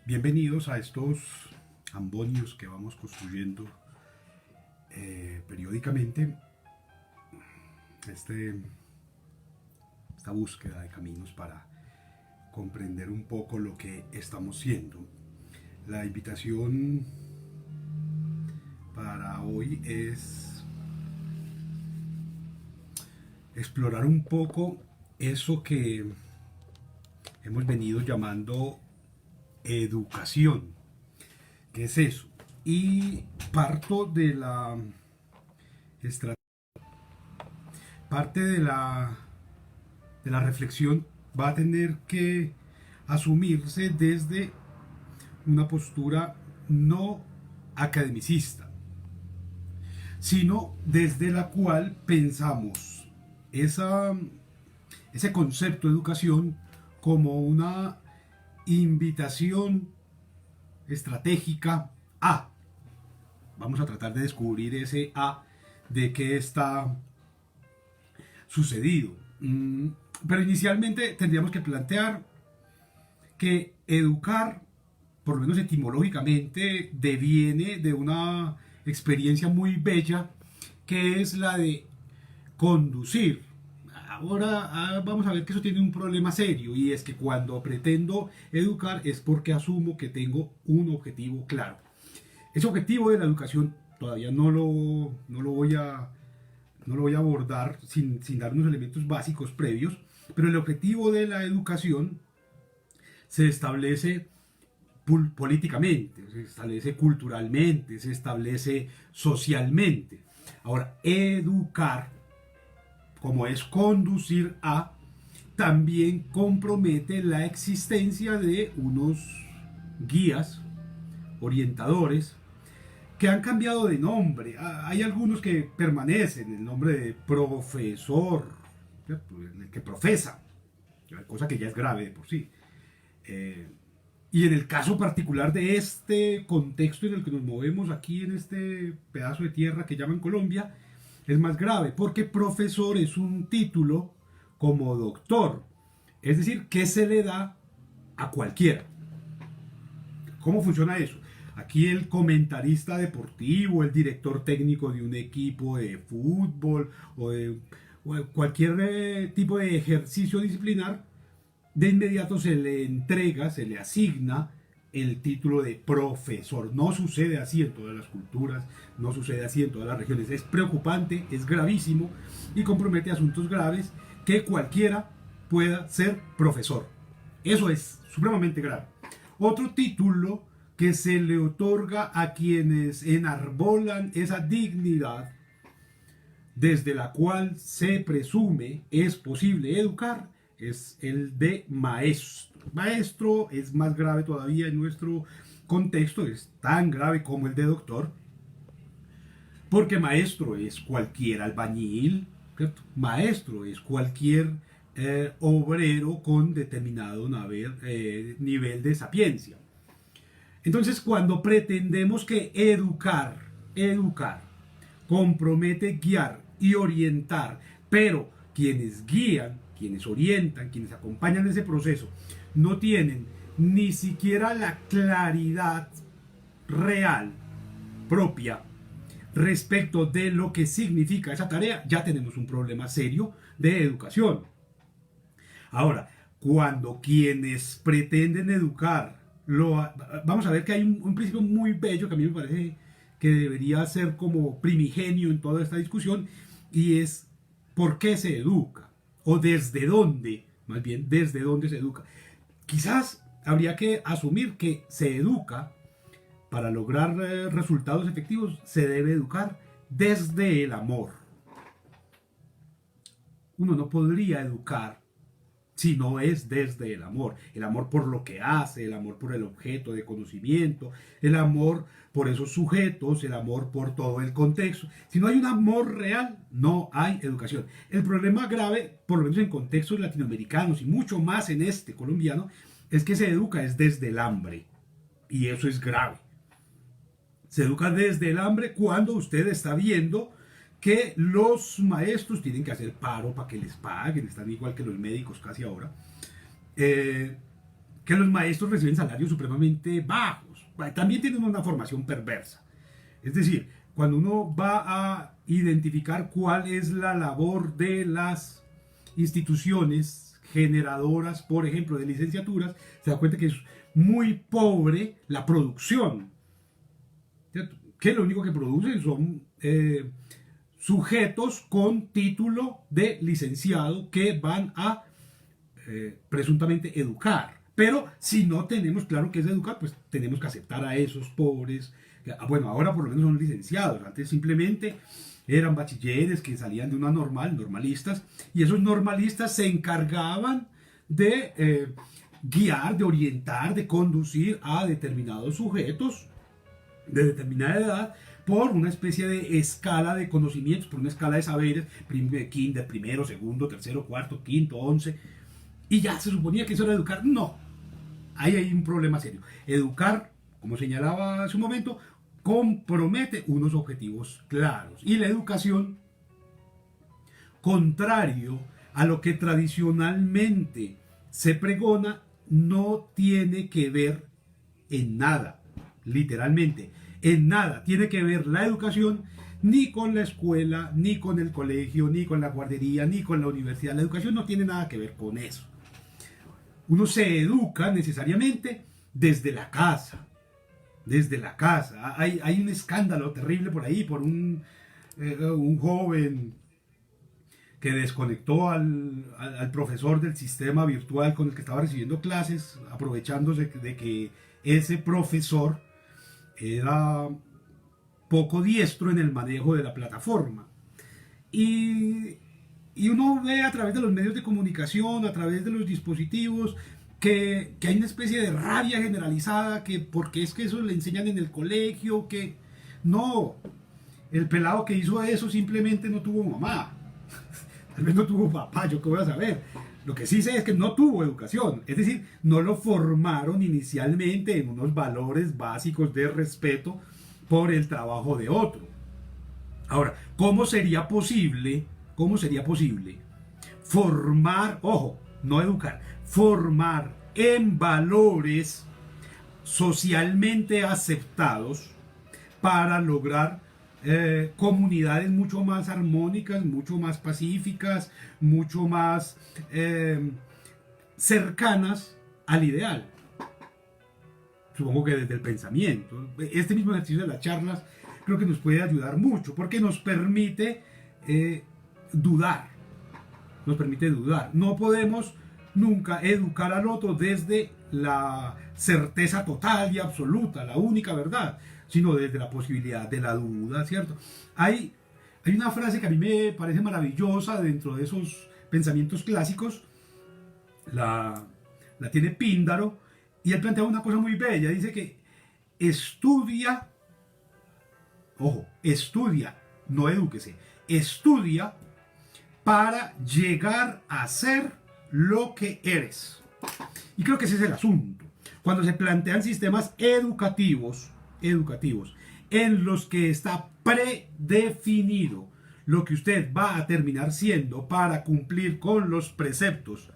Bienvenidos a estos ambonios que vamos construyendo periódicamente. Este, esta búsqueda de caminos para comprender un poco lo que estamos siendo. La invitación para hoy es explorar un poco eso que hemos venido llamando educación. ¿Qué es eso? Y parto de la estrategia, parte de la reflexión va a tener que asumirse desde una postura no academicista, sino desde la cual pensamos ese concepto de educación como una invitación estratégica a. Vamos a tratar de descubrir ese a de qué está sucedido. Pero inicialmente tendríamos que plantear que educar, por lo menos etimológicamente, deviene de una experiencia muy bella que es la de conducir. Ahora vamos a ver que eso tiene un problema serio, y es que cuando pretendo educar es porque asumo que tengo un objetivo claro. Ese objetivo de la educación todavía no lo voy a abordar sin dar unos elementos básicos previos, pero el objetivo de la educación se establece políticamente, se establece culturalmente, se establece socialmente. Ahora, educar, como es conducir a, también compromete la existencia de unos guías, orientadores, que han cambiado de nombre. Hay algunos que permanecen, el nombre de profesor, el que profesa, cosa que ya es grave de por sí. Y en el caso particular de este contexto en el que nos movemos aquí en este pedazo de tierra que llaman Colombia, es más grave, porque profesor es un título como doctor, es decir, que se le da a cualquiera. ¿Cómo funciona eso? Aquí el comentarista deportivo, el director técnico de un equipo de fútbol o de cualquier tipo de ejercicio disciplinar, de inmediato se le entrega, se le asigna el título de profesor. No sucede así en todas las culturas, no sucede así en todas las regiones. Es preocupante, es gravísimo y compromete asuntos graves que cualquiera pueda ser profesor. Eso es supremamente grave. Otro título que se le otorga a quienes enarbolan esa dignidad desde la cual se presume es posible educar es el de maestro. Maestro es más grave todavía en nuestro contexto, es tan grave como el de doctor, porque maestro es cualquier albañil, ¿cierto? Maestro es cualquier obrero con determinado nivel de sapiencia. Entonces, cuando pretendemos que educar, compromete guiar y orientar, pero quienes guían, quienes orientan, quienes acompañan ese proceso, no tienen ni siquiera la claridad real propia respecto de lo que significa esa tarea, ya tenemos un problema serio de educación. Ahora, cuando quienes pretenden educar, vamos a ver que hay un principio muy bello que a mí me parece que debería ser como primigenio en toda esta discusión, y es por qué se educa, o desde dónde, más bien desde dónde se educa. Quizás habría que asumir que se educa para lograr resultados efectivos, se debe educar desde el amor. Uno no podría educar si no es desde el amor por lo que hace, el amor por el objeto de conocimiento, el amor por esos sujetos, el amor por todo el contexto. Si no hay un amor real, no hay educación. El problema grave, por lo menos en contextos latinoamericanos y mucho más en este colombiano, es que se educa es desde el hambre, y eso es grave. Se educa desde el hambre cuando usted está viendo que los maestros tienen que hacer paro para que les paguen, están igual que los médicos casi ahora, que los maestros reciben salarios supremamente bajos. También tienen una formación perversa. Es decir, cuando uno va a identificar cuál es la labor de las instituciones generadoras, por ejemplo, de licenciaturas, se da cuenta que es muy pobre la producción, ¿cierto? Que lo único que producen son sujetos con título de licenciado que van a presuntamente educar. Pero si no tenemos claro qué es educar, pues tenemos que aceptar a esos pobres. Bueno, ahora por lo menos son licenciados. Antes simplemente eran bachilleres que salían de una normal, normalistas, y esos normalistas se encargaban de guiar, de orientar, de conducir a determinados sujetos de determinada edad por una especie de escala de conocimientos, por una escala de saberes, kinder, primero, segundo, tercero, cuarto, quinto, 11, y ya se suponía que eso era educar. No, ahí hay un problema serio. Educar, como señalaba hace un momento, compromete unos objetivos claros. Y la educación, contrario a lo que tradicionalmente se pregona, no tiene que ver en nada, literalmente, en nada tiene que ver la educación ni con la escuela, ni con el colegio, ni con la guardería, ni con la universidad. La educación no tiene nada que ver con eso. Uno se educa necesariamente desde la casa. Desde la casa. Hay un escándalo terrible por ahí, por un joven que desconectó al profesor del sistema virtual con el que estaba recibiendo clases, aprovechándose de que ese profesor era poco diestro en el manejo de la plataforma. Y, y uno ve a través de los medios de comunicación, a través de los dispositivos, que hay una especie de rabia generalizada, que porque es que eso le enseñan en el colegio, que no, el pelado que hizo eso simplemente no tuvo mamá, tal vez no tuvo papá, yo qué voy a saber. Lo que sí sé es que no tuvo educación, es decir, no lo formaron inicialmente en unos valores básicos de respeto por el trabajo de otro. Ahora, ¿cómo sería posible formar, ojo, no educar, formar en valores socialmente aceptados para lograr comunidades mucho más armónicas, mucho más pacíficas, mucho más cercanas al ideal? Supongo que desde el pensamiento. Este mismo ejercicio de las charlas creo que nos puede ayudar mucho porque nos permite dudar. Nos permite dudar. No podemos nunca educar al otro desde la certeza total y absoluta, la única verdad, sino desde la posibilidad de la duda, ¿cierto? Hay una frase que a mí me parece maravillosa dentro de esos pensamientos clásicos, la tiene Píndaro, y él plantea una cosa muy bella, dice que estudia, ojo, estudia, no edúquese, estudia para llegar a ser lo que eres. Y creo que ese es el asunto. Cuando se plantean sistemas educativos en los que está predefinido lo que usted va a terminar siendo para cumplir con los preceptos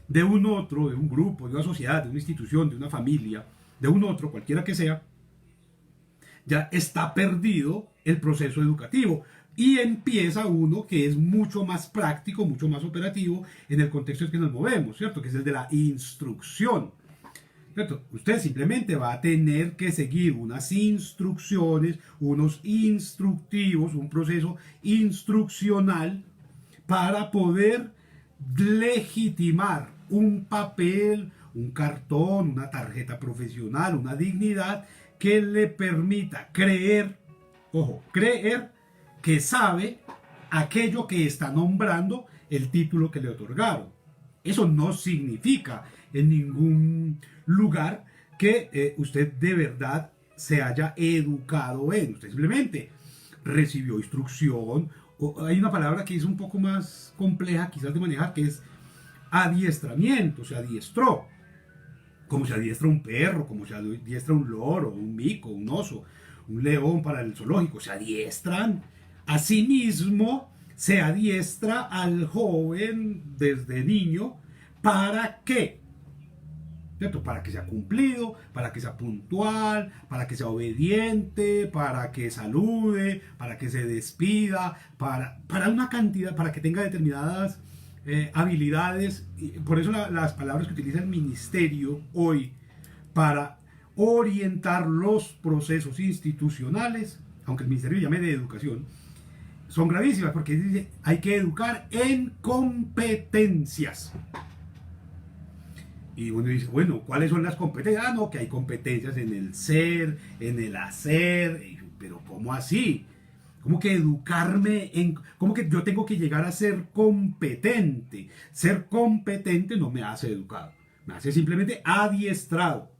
de un otro, de un grupo, de una sociedad, de una institución, de una familia, de un otro, cualquiera que sea, ya está perdido el proceso educativo. Y empieza uno que es mucho más práctico, mucho más operativo en el contexto en que nos movemos, ¿cierto? Que es el de la instrucción, ¿cierto? Usted simplemente va a tener que seguir unas instrucciones, unos instructivos, un proceso instruccional para poder legitimar un papel, un cartón, una tarjeta profesional, una dignidad que le permita creer, ojo, creer que sabe aquello que está nombrando el título que le otorgaron. Eso no significa en ningún lugar que usted de verdad se haya educado en. Usted simplemente recibió instrucción. O hay una palabra que es un poco más compleja quizás de manejar, que es adiestramiento. Se adiestró. Como se adiestra un perro, como se adiestra un loro, un mico, un oso, un león para el zoológico. Se adiestran. Asimismo, se adiestra al joven desde niño. ¿Para qué? ¿cierto? Para que sea cumplido, para que sea puntual, para que sea obediente, para que salude, para que se despida, para una cantidad, para que tenga determinadas habilidades. Y por eso las palabras que utiliza el ministerio hoy para orientar los procesos institucionales, aunque el ministerio llame de educación, son gravísimas porque dice hay que educar en competencias. Y uno dice, bueno, ¿cuáles son las competencias? Ah, no, que hay competencias en el ser, en el hacer, pero ¿cómo así? ¿Cómo que educarme en... ¿Cómo que yo tengo que llegar a ser competente? Ser competente no me hace educado, me hace simplemente adiestrado.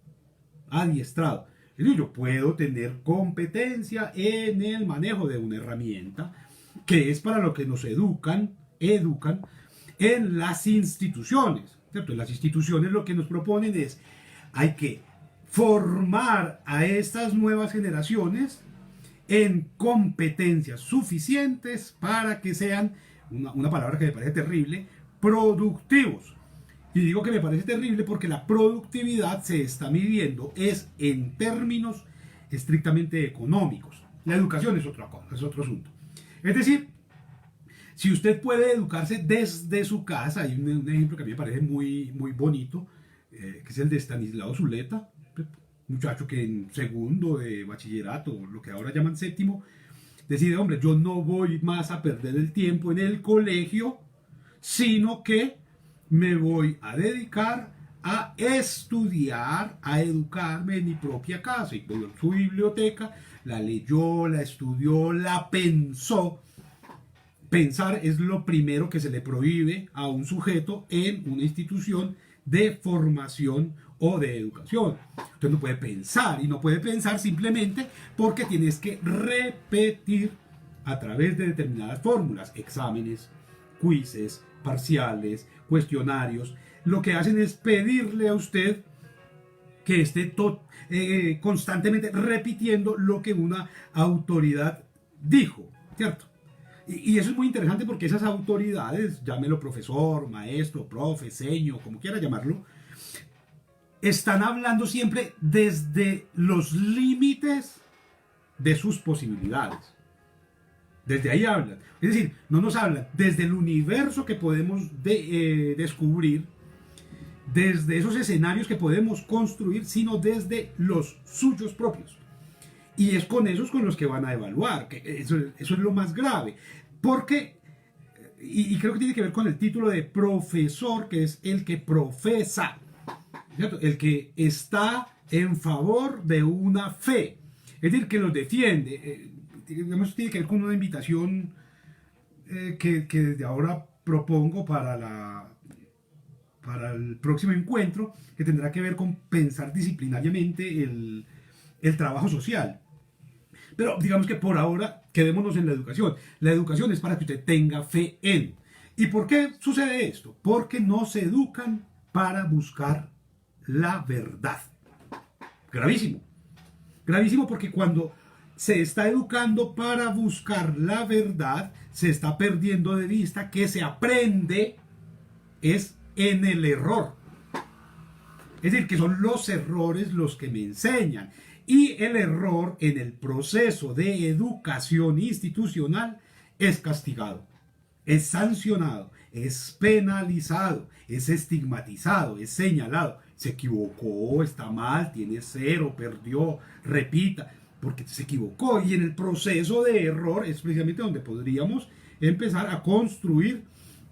Adiestrado. Es decir, yo puedo tener competencia en el manejo de una herramienta, que es para lo que nos educan en las instituciones. ¿Cierto? En las instituciones lo que nos proponen es, hay que formar a estas nuevas generaciones en competencias suficientes para que sean, una palabra que me parece terrible, productivos. Y digo que me parece terrible porque la productividad se está midiendo es en términos estrictamente económicos. La educación es otra cosa, es otro asunto. Es decir, si usted puede educarse desde su casa, hay un ejemplo que a mí me parece muy, muy bonito, que es el de Stanislao Zuleta, muchacho que en segundo de bachillerato, lo que ahora llaman séptimo, decide, hombre, yo no voy más a perder el tiempo en el colegio, sino que me voy a dedicar a estudiar, a educarme en mi propia casa. Y por su biblioteca la leyó, la estudió, la pensó. Pensar es lo primero que se le prohíbe a un sujeto en una institución de formación o de educación. Usted no puede pensar, y no puede pensar simplemente porque tienes que repetir a través de determinadas fórmulas, exámenes, quizzes, parciales, cuestionarios. Lo que hacen es pedirle a usted que esté constantemente repitiendo lo que una autoridad dijo, ¿cierto? Y eso es muy interesante porque esas autoridades, llámelo profesor, maestro, profe, seño, como quiera llamarlo, están hablando siempre desde los límites de sus posibilidades. Desde ahí hablan. Es decir, no nos hablan desde el universo que podemos descubrir, desde esos escenarios que podemos construir, sino desde los suyos propios. Y es con esos con los que van a evaluar, que eso es lo más grave. Porque, y creo que tiene que ver con el título de profesor, que es el que profesa, ¿cierto? El que está en favor de una fe, es decir, que los defiende. Digamos, tiene que ver con una invitación que desde ahora propongo para el próximo encuentro, que tendrá que ver con pensar disciplinariamente el trabajo social. Pero digamos que por ahora quedémonos en la educación. La educación es para que usted tenga fe en. ¿Y por qué sucede esto? Porque no se educan para buscar la verdad. Gravísimo. Gravísimo porque cuando se está educando para buscar la verdad, se está perdiendo de vista que se aprende es en el error. Es decir, que son los errores los que me enseñan. Y el error en el proceso de educación institucional es castigado, es sancionado, es penalizado, es estigmatizado, es señalado. Se equivocó, está mal, tiene cero, perdió, repita, porque se equivocó. Y en el proceso de error es precisamente donde podríamos empezar a construir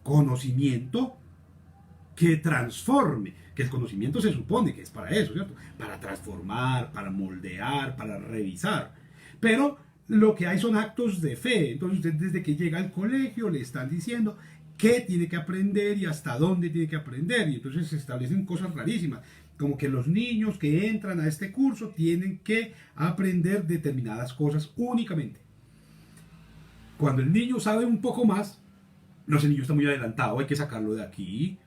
conocimiento que transforme, que el conocimiento se supone que es para eso, ¿cierto? Para transformar, para moldear, para revisar. Pero lo que hay son actos de fe. Entonces usted desde que llega al colegio le están diciendo qué tiene que aprender y hasta dónde tiene que aprender. Y entonces se establecen cosas rarísimas, como que los niños que entran a este curso tienen que aprender determinadas cosas únicamente. Cuando el niño sabe un poco más, no, ese niño está muy adelantado, hay que sacarlo de aquí.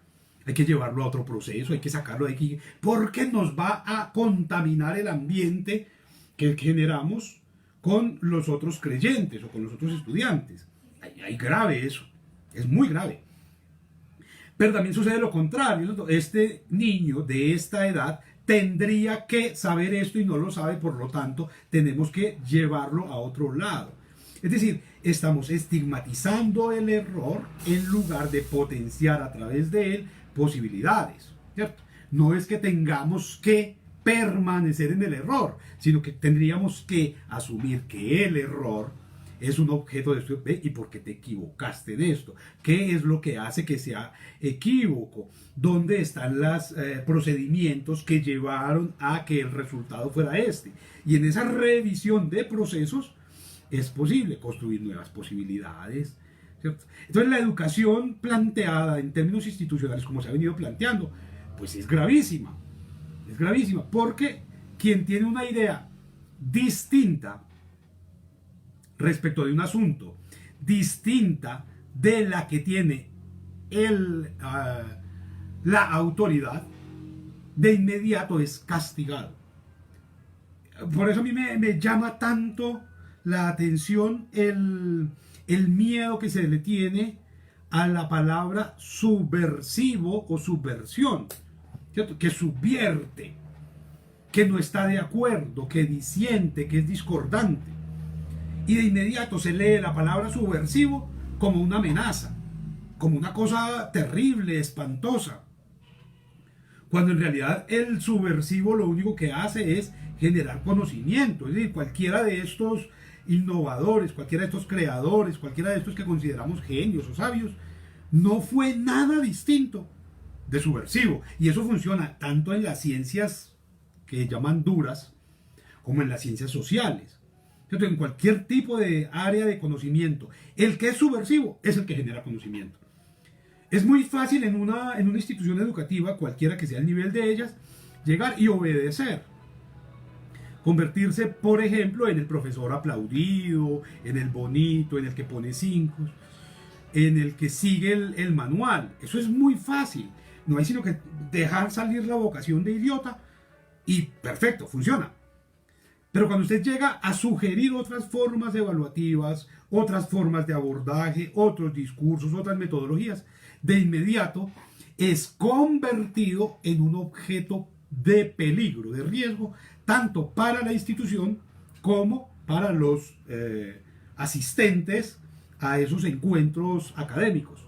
Hay que llevarlo a otro proceso, hay que sacarlo de aquí, porque nos va a contaminar el ambiente que generamos con los otros creyentes o con los otros estudiantes. Hay grave eso, es muy grave. Pero también sucede lo contrario. Este niño de esta edad tendría que saber esto y no lo sabe, por lo tanto, tenemos que llevarlo a otro lado. Es decir, estamos estigmatizando el error en lugar de potenciar a través de él posibilidades, ¿cierto? No es que tengamos que permanecer en el error, sino que tendríamos que asumir que el error es un objeto de estudio. ¿Y por qué te equivocaste de esto? ¿Qué es lo que hace que sea equívoco? ¿Dónde están los procedimientos que llevaron a que el resultado fuera este? Y en esa revisión de procesos es posible construir nuevas posibilidades, ¿cierto? Entonces la educación planteada en términos institucionales, como se ha venido planteando, pues es gravísima porque quien tiene una idea distinta respecto de un asunto, distinta de la que tiene la autoridad, de inmediato es castigado. Por eso a mí me llama tanto la atención el miedo que se le tiene a la palabra subversivo o subversión, ¿cierto? Que subvierte, que no está de acuerdo, que disiente, que es discordante. Y de inmediato se lee la palabra subversivo como una amenaza, como una cosa terrible, espantosa. Cuando en realidad el subversivo lo único que hace es generar conocimiento. Es decir, cualquiera de estos innovadores, cualquiera de estos creadores, cualquiera de estos que consideramos genios o sabios, no fue nada distinto de subversivo. Y eso funciona tanto en las ciencias que llaman duras como en las ciencias sociales. ¿Cierto? En cualquier tipo de área de conocimiento, el que es subversivo es el que genera conocimiento. Es muy fácil en una institución educativa, cualquiera que sea el nivel de ellas, llegar y obedecer. Convertirse, por ejemplo, en el profesor aplaudido, en el bonito, en el que pone 5, en el que sigue el manual. Eso es muy fácil. No hay sino que dejar salir la vocación de idiota y perfecto, funciona. Pero cuando usted llega a sugerir otras formas evaluativas, otras formas de abordaje, otros discursos, otras metodologías, de inmediato es convertido en un objeto de peligro, de riesgo, tanto para la institución como para los asistentes a esos encuentros académicos.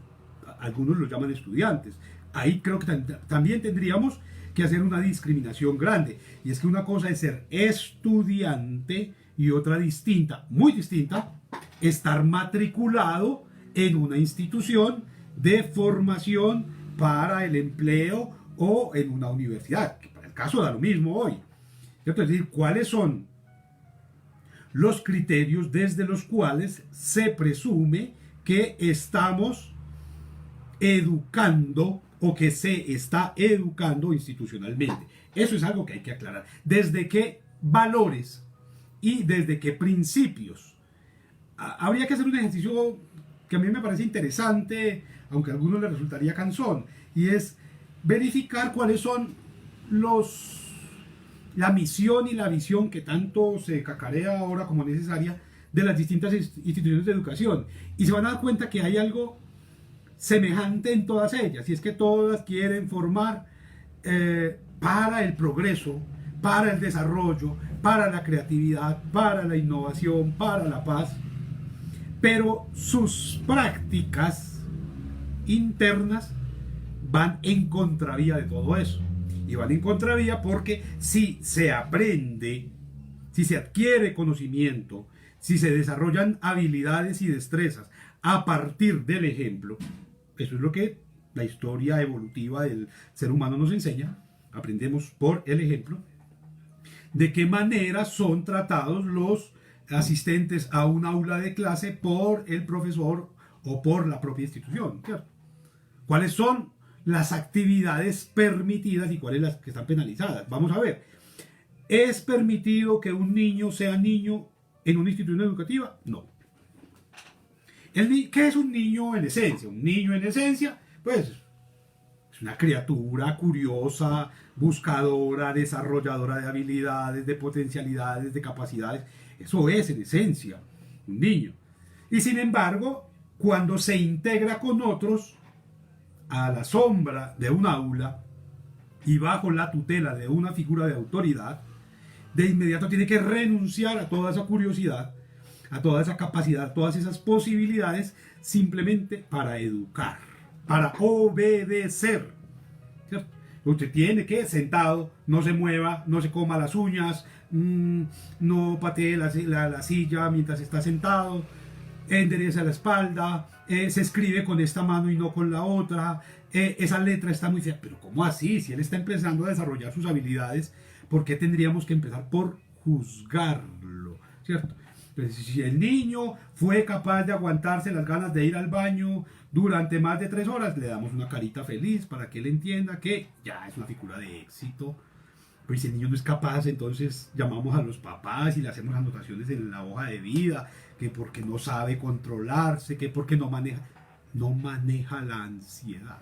Algunos los llaman estudiantes. Ahí creo que también tendríamos que hacer una discriminación grande. Y es que una cosa es ser estudiante y otra distinta, muy distinta, estar matriculado en una institución de formación para el empleo o en una universidad, que para el caso da lo mismo hoy. ¿Cierto? Es decir, ¿cuáles son los criterios desde los cuales se presume que estamos educando o que se está educando institucionalmente? Eso es algo que hay que aclarar. ¿Desde qué valores y desde qué principios? Habría que hacer un ejercicio que a mí me parece interesante, aunque a algunos les resultaría cansón, y es verificar cuáles son la misión y la visión que tanto se cacarea ahora como necesaria de las distintas instituciones de educación. Y se van a dar cuenta que hay algo semejante en todas ellas, y es que todas quieren formar para el progreso, para el desarrollo, para la creatividad, para la innovación, para la paz, pero sus prácticas internas van en contravía de todo eso. Y van en contravía porque si se aprende, si se adquiere conocimiento, si se desarrollan habilidades y destrezas a partir del ejemplo, eso es lo que la historia evolutiva del ser humano nos enseña. Aprendemos por el ejemplo. De qué manera son tratados los asistentes a un aula de clase por el profesor o por la propia institución, ¿cierto? ¿Cuáles son las actividades permitidas y cuáles las que están penalizadas? Vamos a ver. ¿Es permitido que un niño sea niño en una institución educativa? No. ¿Qué es un niño en esencia? Un niño en esencia, pues, es una criatura curiosa, buscadora, desarrolladora de habilidades, de potencialidades, de capacidades. Eso es en esencia un niño. Y sin embargo, cuando se integra con otros, a la sombra de un aula y bajo la tutela de una figura de autoridad, de inmediato tiene que renunciar a toda esa curiosidad, a toda esa capacidad, a todas esas posibilidades, simplemente para educar, para obedecer. ¿Cierto? Usted tiene que, sentado, no se mueva, no se coma las uñas, no patee la silla mientras está sentado, endereza la espalda, se escribe con esta mano y no con la otra, esa letra está muy fea. Pero ¿cómo así? Si él está empezando a desarrollar sus habilidades, ¿por qué tendríamos que empezar por juzgarlo? ¿Cierto? Entonces, si el niño fue capaz de aguantarse las ganas de ir al baño durante más de 3 horas, le damos una carita feliz para que él entienda que ya es una figura de éxito. Pues si el niño no es capaz, entonces llamamos a los papás y le hacemos anotaciones en la hoja de vida, que porque no sabe controlarse, que porque no maneja la ansiedad.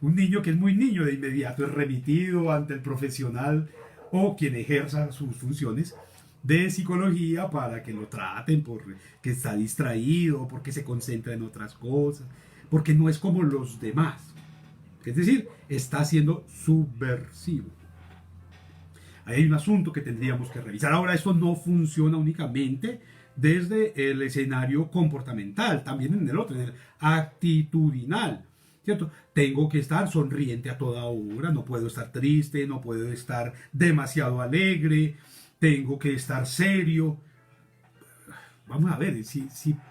Un niño que es muy niño de inmediato es remitido ante el profesional o quien ejerza sus funciones de psicología para que lo traten porque está distraído, porque se concentra en otras cosas, porque no es como los demás. Es decir, está siendo subversivo. Ahí hay un asunto que tendríamos que revisar. Ahora, esto no funciona únicamente desde el escenario comportamental, también en el otro, en el actitudinal. ¿Cierto? Tengo que estar sonriente a toda hora, no puedo estar triste, no puedo estar demasiado alegre, tengo que estar serio. Vamos a ver, si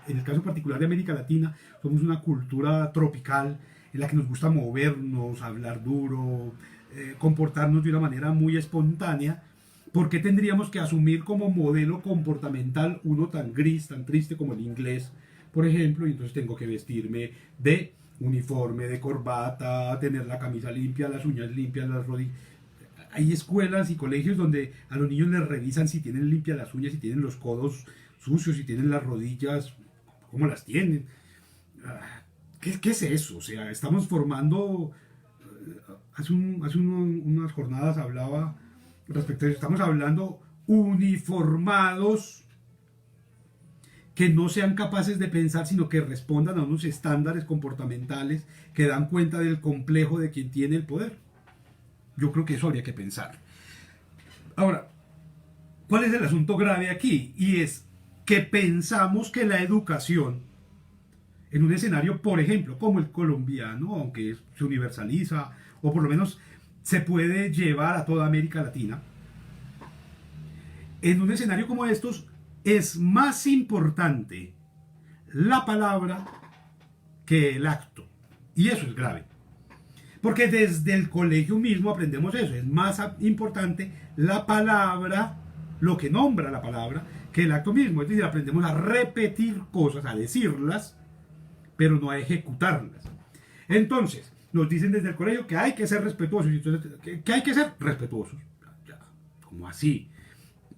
en el caso particular de América Latina somos una cultura tropical en la que nos gusta movernos, hablar duro, comportarnos de una manera muy espontánea, ¿por qué tendríamos que asumir como modelo comportamental uno tan gris, tan triste como el inglés, por ejemplo? Y entonces tengo que vestirme de uniforme, de corbata, tener la camisa limpia, las uñas limpias, las rodillas. Hay escuelas y colegios donde a los niños les revisan si tienen limpias las uñas, si tienen los codos sucios, si tienen las rodillas, cómo las tienen. ¿Qué es eso? O sea, estamos formando... Hace unas jornadas hablaba respecto a eso. Estamos hablando uniformados que no sean capaces de pensar, sino que respondan a unos estándares comportamentales que dan cuenta del complejo de quien tiene el poder. Yo creo que eso habría que pensar. Ahora, ¿cuál es el asunto grave aquí? Y es que pensamos que la educación, en un escenario, por ejemplo, como el colombiano, aunque se universaliza, o por lo menos se puede llevar a toda América Latina, en un escenario como estos, es más importante la palabra que el acto. Y eso es grave. Porque desde el colegio mismo aprendemos eso. Es más importante la palabra, lo que nombra la palabra, que el acto mismo. Es decir, aprendemos a repetir cosas, a decirlas, pero no a ejecutarlas. Entonces, nos dicen desde el colegio que hay que ser respetuosos. Entonces, que hay que ser respetuosos. Ya, ¿cómo así?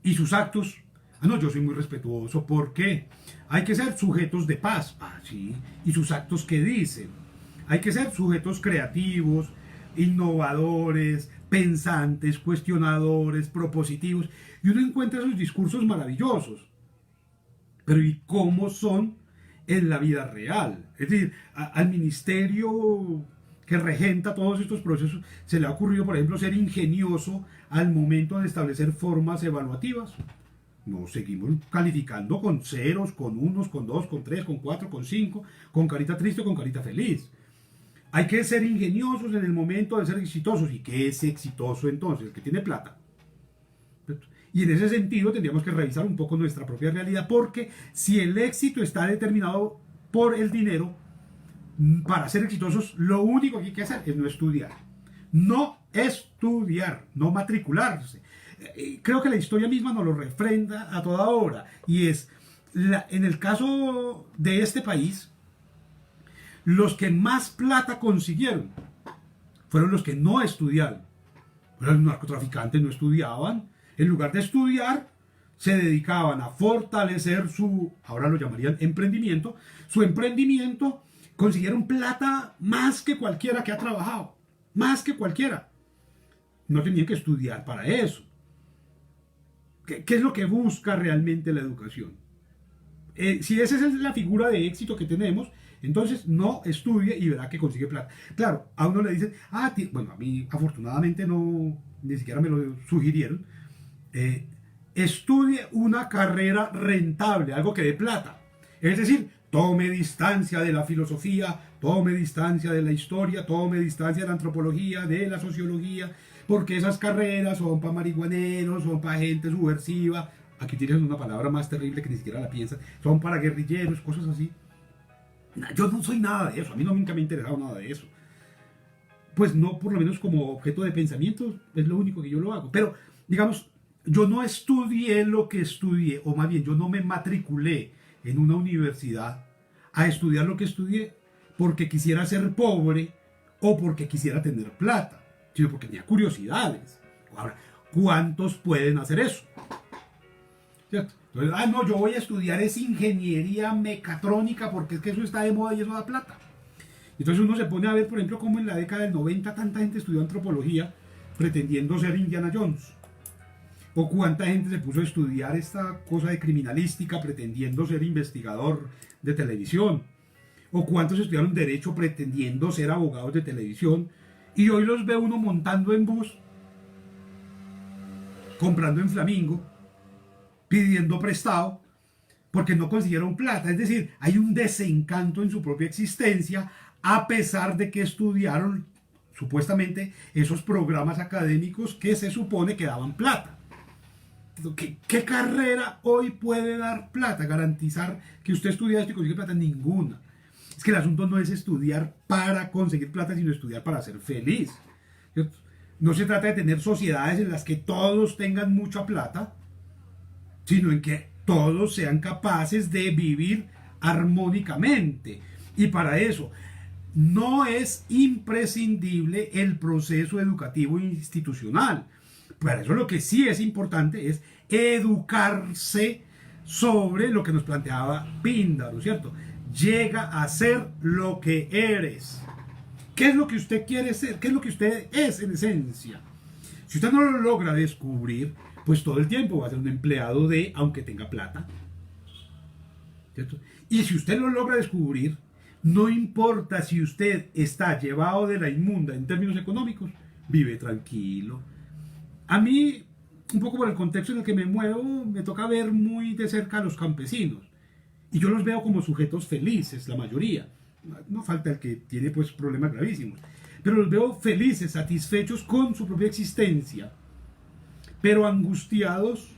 Y sus actos... no, yo soy muy respetuoso. ¿Por qué? Hay que ser sujetos de paz. Sí. ¿Y sus actos qué dicen? Hay que ser sujetos creativos, innovadores, pensantes, cuestionadores, propositivos. Y uno encuentra esos discursos maravillosos. Pero ¿y cómo son en la vida real? Es decir, al ministerio que regenta todos estos procesos se le ha ocurrido, por ejemplo, ser ingenioso al momento de establecer formas evaluativas. Nos seguimos calificando con ceros, con unos, con dos, con tres, con cuatro, con cinco, con carita triste o con carita feliz. Hay que ser ingeniosos en el momento de ser exitosos. ¿Y qué es exitoso entonces? El que tiene plata. Y en ese sentido tendríamos que revisar un poco nuestra propia realidad, porque si el éxito está determinado por el dinero, para ser exitosos lo único que hay que hacer es no estudiar. No estudiar, no matricularse. Creo que la historia misma nos lo refrenda a toda hora. Y es, en el caso de este país, los que más plata consiguieron fueron los que no estudiaron. Pero los narcotraficantes no estudiaban. En lugar de estudiar, se dedicaban a fortalecer su, ahora lo llamarían emprendimiento, su emprendimiento. Consiguieron plata más que cualquiera que ha trabajado. Más que cualquiera. No tenían que estudiar para eso. ¿Qué es lo que busca realmente la educación? Si esa es la figura de éxito que tenemos, Entonces no estudie y verá que consigue plata. Claro, a uno le dicen, bueno, a mí afortunadamente no, ni siquiera me lo sugirieron, estudie una carrera rentable, algo que dé plata. Es decir, tome distancia de la filosofía, tome distancia de la historia, tome distancia de la antropología, de la sociología, porque esas carreras son para marihuaneros, son para gente subversiva. Aquí tienes una palabra más terrible que ni siquiera la piensas. Son para guerrilleros, cosas así. Yo no soy nada de eso, a mí nunca me ha interesado nada de eso. Pues no, por lo menos como objeto de pensamiento, es lo único que yo lo hago. Pero, digamos, yo no estudié lo que estudié, o más bien, yo no me matriculé en una universidad a estudiar lo que estudié porque quisiera ser pobre o porque quisiera tener plata, sino porque tenía curiosidades. Ahora, ¿cuántos pueden hacer eso? ¿Cierto? Entonces, no, yo voy a estudiar es ingeniería mecatrónica porque es que eso está de moda y eso da plata. Entonces uno se pone a ver, por ejemplo, cómo en la década del 90 tanta gente estudió antropología pretendiendo ser Indiana Jones. O cuánta gente se puso a estudiar esta cosa de criminalística pretendiendo ser investigador de televisión. O cuántos estudiaron derecho pretendiendo ser abogados de televisión. Y hoy los ve uno montando en bus, comprando en Flamingo, pidiendo prestado, porque no consiguieron plata. Es decir, hay un desencanto en su propia existencia, a pesar de que estudiaron supuestamente esos programas académicos que se supone que daban plata. ¿Qué carrera hoy puede dar plata? Garantizar que usted estudia esto y consigue plata, ninguna. Es que el asunto no es estudiar para conseguir plata, sino estudiar para ser feliz. ¿Cierto? No se trata de tener sociedades en las que todos tengan mucha plata, sino en que todos sean capaces de vivir armónicamente. Y para eso no es imprescindible el proceso educativo institucional. Para eso lo que sí es importante es educarse sobre lo que nos planteaba Píndaro, ¿cierto? Llega a ser lo que eres. ¿Qué es lo que usted quiere ser? ¿Qué es lo que usted es en esencia? Si usted no lo logra descubrir, pues todo el tiempo va a ser un empleado de, aunque tenga plata, ¿cierto? Y si usted lo logra descubrir, no importa si usted está llevado de la inmunda en términos económicos, vive tranquilo. A mí, un poco por el contexto en el que me muevo, me toca ver muy de cerca a los campesinos. Y yo los veo como sujetos felices, la mayoría. No falta el que tiene pues problemas gravísimos. Pero los veo felices, satisfechos con su propia existencia, pero angustiados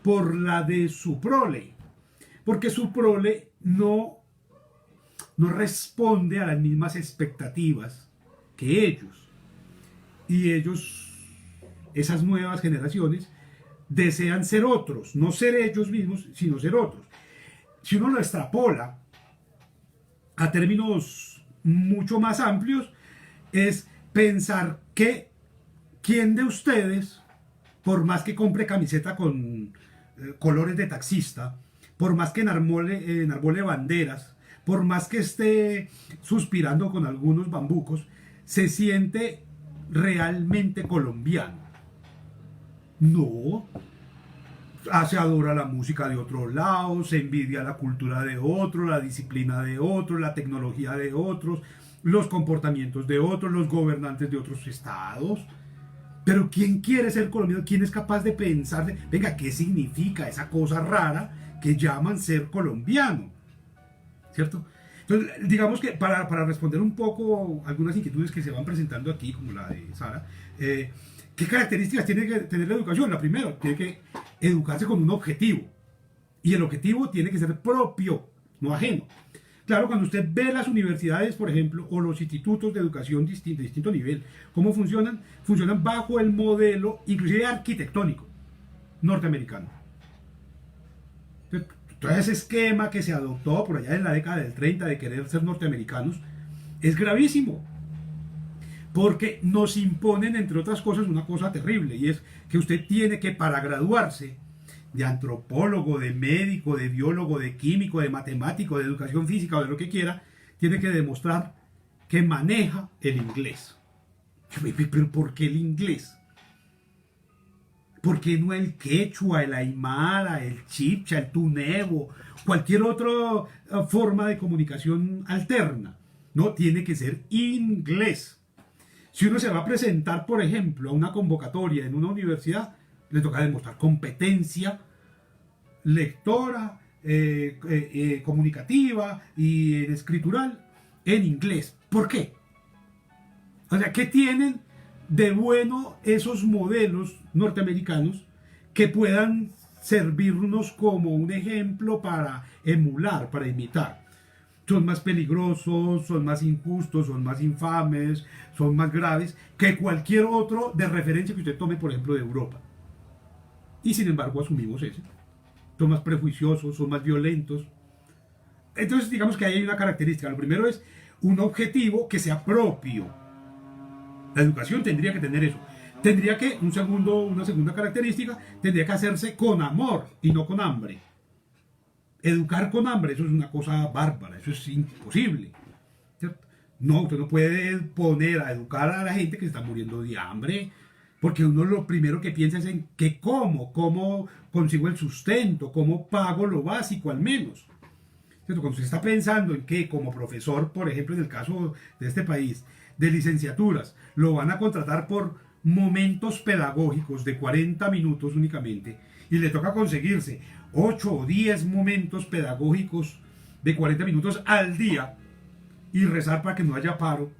por la de su prole. Porque su prole no responde a las mismas expectativas que ellos. Y ellos, esas nuevas generaciones, desean ser otros, no ser ellos mismos, sino ser otros. Si uno lo extrapola a términos mucho más amplios, es pensar que quién de ustedes, por más que compre camiseta con colores de taxista, por más que enarbole banderas, por más que esté suspirando con algunos bambucos, se siente realmente colombiano. No. Se adora la música de otros lados, se envidia la cultura de otros, la disciplina de otros, la tecnología de otros, los comportamientos de otros, los gobernantes de otros estados. Pero ¿quién quiere ser colombiano? ¿Quién es capaz de pensar, venga, qué significa esa cosa rara que llaman ser colombiano? ¿Cierto? Entonces, digamos que para responder un poco algunas inquietudes que se van presentando aquí, como la de Sara, ¿qué características tiene que tener la educación? La primera, tiene que educarse con un objetivo. Y el objetivo tiene que ser propio, no ajeno. Claro, cuando usted ve las universidades, por ejemplo, o los institutos de educación de distinto nivel, ¿cómo funcionan? Funcionan bajo el modelo, inclusive arquitectónico, norteamericano. Todo ese esquema que se adoptó por allá en la década del 30 de querer ser norteamericanos es gravísimo. Porque nos imponen, entre otras cosas, una cosa terrible, y es que usted tiene que, para graduarse de antropólogo, de médico, de biólogo, de químico, de matemático, de educación física o de lo que quiera, tiene que demostrar que maneja el inglés. ¿Pero por qué el inglés? ¿Por qué no el quechua, el aymara, el chibcha, el tunevo, cualquier otra forma de comunicación alterna? No, tiene que ser inglés. Si uno se va a presentar, por ejemplo, a una convocatoria en una universidad, le toca demostrar competencia lectora, comunicativa y escritural en inglés. ¿Por qué? O sea, ¿qué tienen de bueno esos modelos norteamericanos que puedan servirnos como un ejemplo para emular, para imitar? Son más peligrosos, son más injustos, son más infames, son más graves que cualquier otro de referencia que usted tome, por ejemplo, de Europa. Y sin embargo asumimos ese. Son más prejuiciosos, son más violentos. Entonces digamos que ahí hay una característica. Lo primero es un objetivo que sea propio. La educación tendría que tener eso. Tendría que, una segunda característica, tendría que hacerse con amor y no con hambre. Educar con hambre, eso es una cosa bárbara, eso es imposible. ¿Cierto? No, usted no puede poner a educar a la gente que se está muriendo de hambre, porque uno lo primero que piensa es en que cómo consigo el sustento, cómo pago lo básico al menos. ¿Cierto? Cuando usted está pensando en que como profesor, por ejemplo, en el caso de este país, de licenciaturas, lo van a contratar por momentos pedagógicos de 40 minutos únicamente, y le toca conseguirse 8 o 10 momentos pedagógicos de 40 minutos al día y rezar para que no haya paro,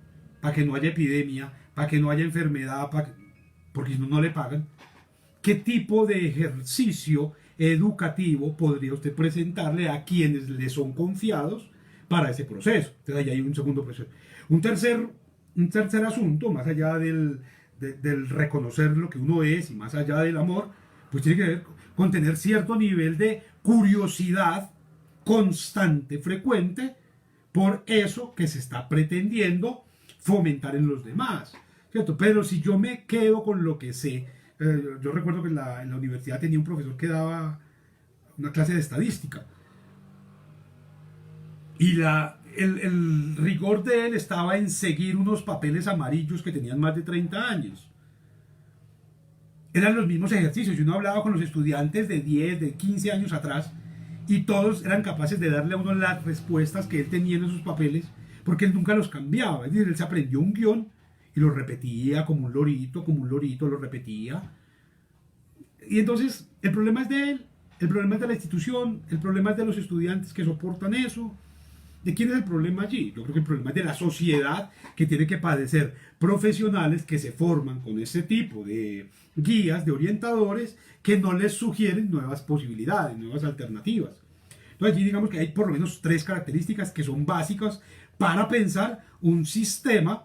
para que no haya epidemia, para que no haya enfermedad, porque si no, no le pagan. ¿Qué tipo de ejercicio educativo podría usted presentarle a quienes le son confiados para ese proceso? Entonces ahí hay un segundo proceso. Un tercer asunto, más allá del reconocer lo que uno es y más allá del amor, pues tiene que ver con tener cierto nivel de curiosidad constante, frecuente, por eso que se está pretendiendo fomentar en los demás, ¿cierto? Pero si yo me quedo con lo que sé, yo recuerdo que en la universidad tenía un profesor que daba una clase de estadística y el rigor de él estaba en seguir unos papeles amarillos que tenían más de 30 años. Eran los mismos ejercicios. Yo no hablaba con los estudiantes de 10, de 15 años atrás y todos eran capaces de darle a uno las respuestas que él tenía en esos papeles porque él nunca los cambiaba. Es decir, él se aprendió un guión y lo repetía como un lorito, lo repetía. Y entonces el problema es de él, el problema es de la institución, el problema es de los estudiantes que soportan eso. ¿De quién es el problema allí? Yo creo que el problema es de la sociedad, que tiene que padecer profesionales que se forman con ese tipo de guías, de orientadores, que no les sugieren nuevas posibilidades, nuevas alternativas. Entonces allí digamos que hay por lo menos 3 características que son básicas para pensar un sistema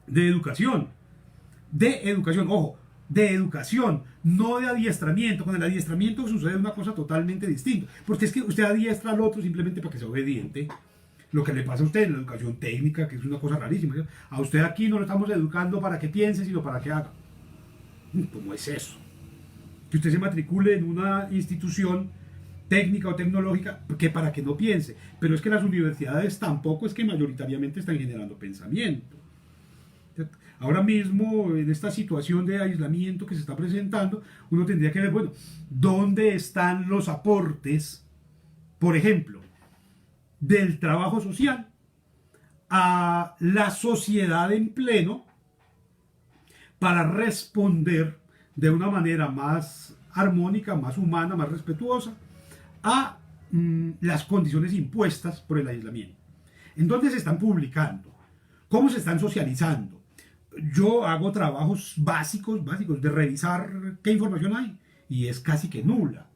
de educación. Ojo, de educación, no de adiestramiento. Con el adiestramiento sucede una cosa totalmente distinta, porque es que usted adiestra al otro simplemente para que sea obediente. Lo que le pasa a usted en la educación técnica, que es una cosa rarísima. A usted aquí no lo estamos educando para que piense, sino para que haga. ¿Cómo es eso? Que usted se matricule en una institución técnica o tecnológica que para que no piense. Pero es que las universidades tampoco es que mayoritariamente están generando pensamiento. Ahora mismo, en esta situación de aislamiento que se está presentando, uno tendría que ver, bueno, ¿dónde están los aportes, por ejemplo, del trabajo social a la sociedad en pleno para responder de una manera más armónica, más humana, más respetuosa a las condiciones impuestas por el aislamiento? ¿En dónde se están publicando? ¿Cómo se están socializando? Yo hago trabajos básicos de revisar qué información hay y es casi que nula.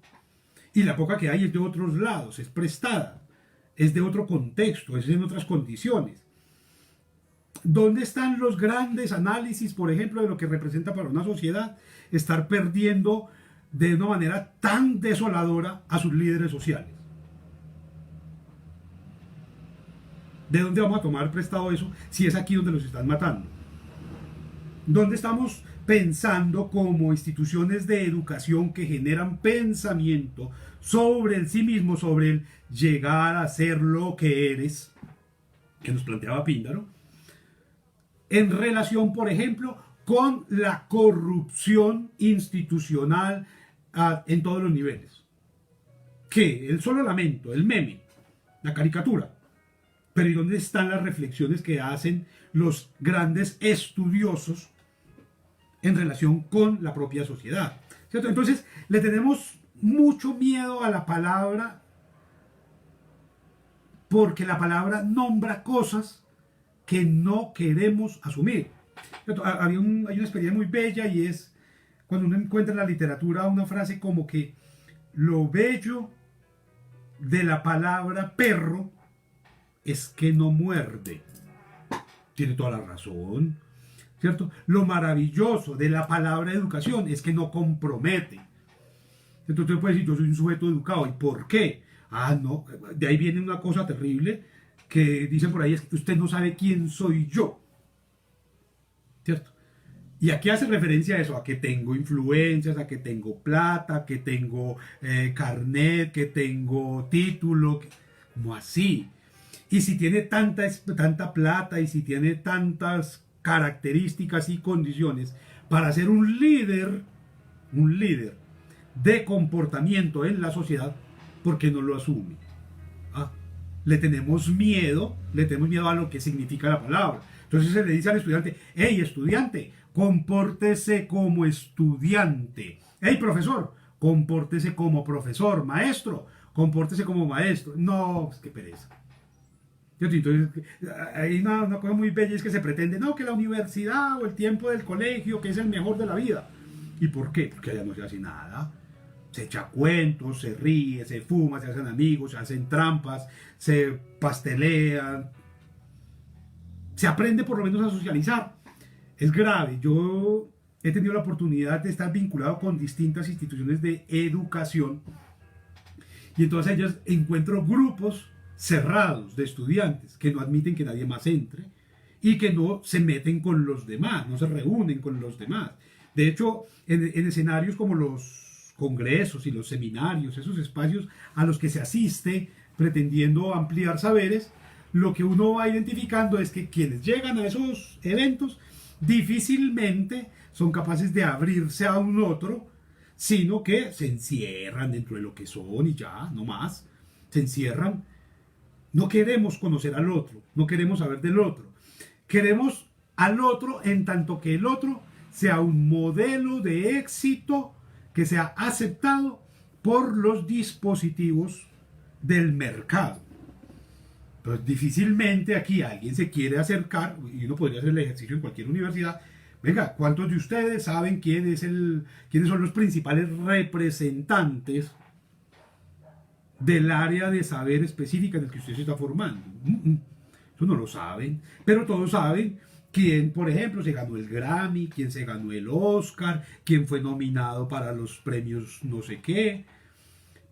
Y la poca que hay es de otros lados, es prestada, es de otro contexto, es en otras condiciones. ¿Dónde están los grandes análisis, por ejemplo, de lo que representa para una sociedad estar perdiendo de una manera tan desoladora a sus líderes sociales? ¿De dónde vamos a tomar prestado eso si es aquí donde los están matando? ¿Dónde estamos pensando como instituciones de educación que generan pensamiento sobre el sí mismo, sobre el llegar a ser lo que eres, que nos planteaba Píndaro, en relación, por ejemplo, con la corrupción institucional en todos los niveles. ¿Qué? El solo lamento, el meme, la caricatura. Pero ¿y dónde están las reflexiones que hacen los grandes estudiosos en relación con la propia sociedad? ¿Cierto? Entonces, le tenemos mucho miedo a la palabra porque la palabra nombra cosas que no queremos asumir. Hay una experiencia muy bella y es cuando uno encuentra en la literatura una frase como que lo bello de la palabra perro es que no muerde. Tiene toda la razón, ¿cierto? Lo maravilloso de la palabra educación es que no compromete. Entonces usted puede decir, yo soy un sujeto educado. ¿Y por qué? Ah, no, de ahí viene una cosa terrible que dicen por ahí, es que usted no sabe quién soy yo. ¿Cierto? Y aquí hace referencia a eso, a que tengo influencias, a que tengo plata, a que tengo carnet, que tengo título, como así. Y si tiene tanta plata y si tiene tantas características y condiciones para ser un líder de comportamiento en la sociedad, ¿por qué no lo asume? ¿Ah? Le tenemos miedo a lo que significa la palabra. Entonces se le dice al estudiante, hey estudiante, compórtese como estudiante. Hey profesor, compórtese como profesor. Maestro, compórtese como maestro. No, qué pereza. Entonces, hay una cosa muy bella es que se pretende, no, que la universidad o el tiempo del colegio, que es el mejor de la vida. ¿Y por qué? Porque allá no se hace nada. Se echa cuentos, se ríe, se fuma, se hacen amigos, se hacen trampas, se pastelean. Se aprende por lo menos a socializar. Es grave. Yo he tenido la oportunidad de estar vinculado con distintas instituciones de educación y en todas ellas encuentro grupos cerrados de estudiantes que no admiten que nadie más entre y que no se meten con los demás, no se reúnen con los demás. De hecho, en escenarios como los congresos y los seminarios, esos espacios a los que se asiste pretendiendo ampliar saberes, lo que uno va identificando es que quienes llegan a esos eventos difícilmente son capaces de abrirse a un otro, sino que se encierran dentro de lo que son y ya, no más, se encierran. No queremos conocer al otro, no queremos saber del otro. Queremos al otro en tanto que el otro sea un modelo de éxito que sea aceptado por los dispositivos del mercado. Pues difícilmente aquí alguien se quiere acercar, y uno podría hacer el ejercicio en cualquier universidad. Venga, ¿cuántos de ustedes saben quiénes son los principales representantes del área de saber específica en el que usted se está formando? Eso no lo saben, pero todos saben quién, por ejemplo, se ganó el Grammy, quién se ganó el Oscar, quién fue nominado para los premios no sé qué,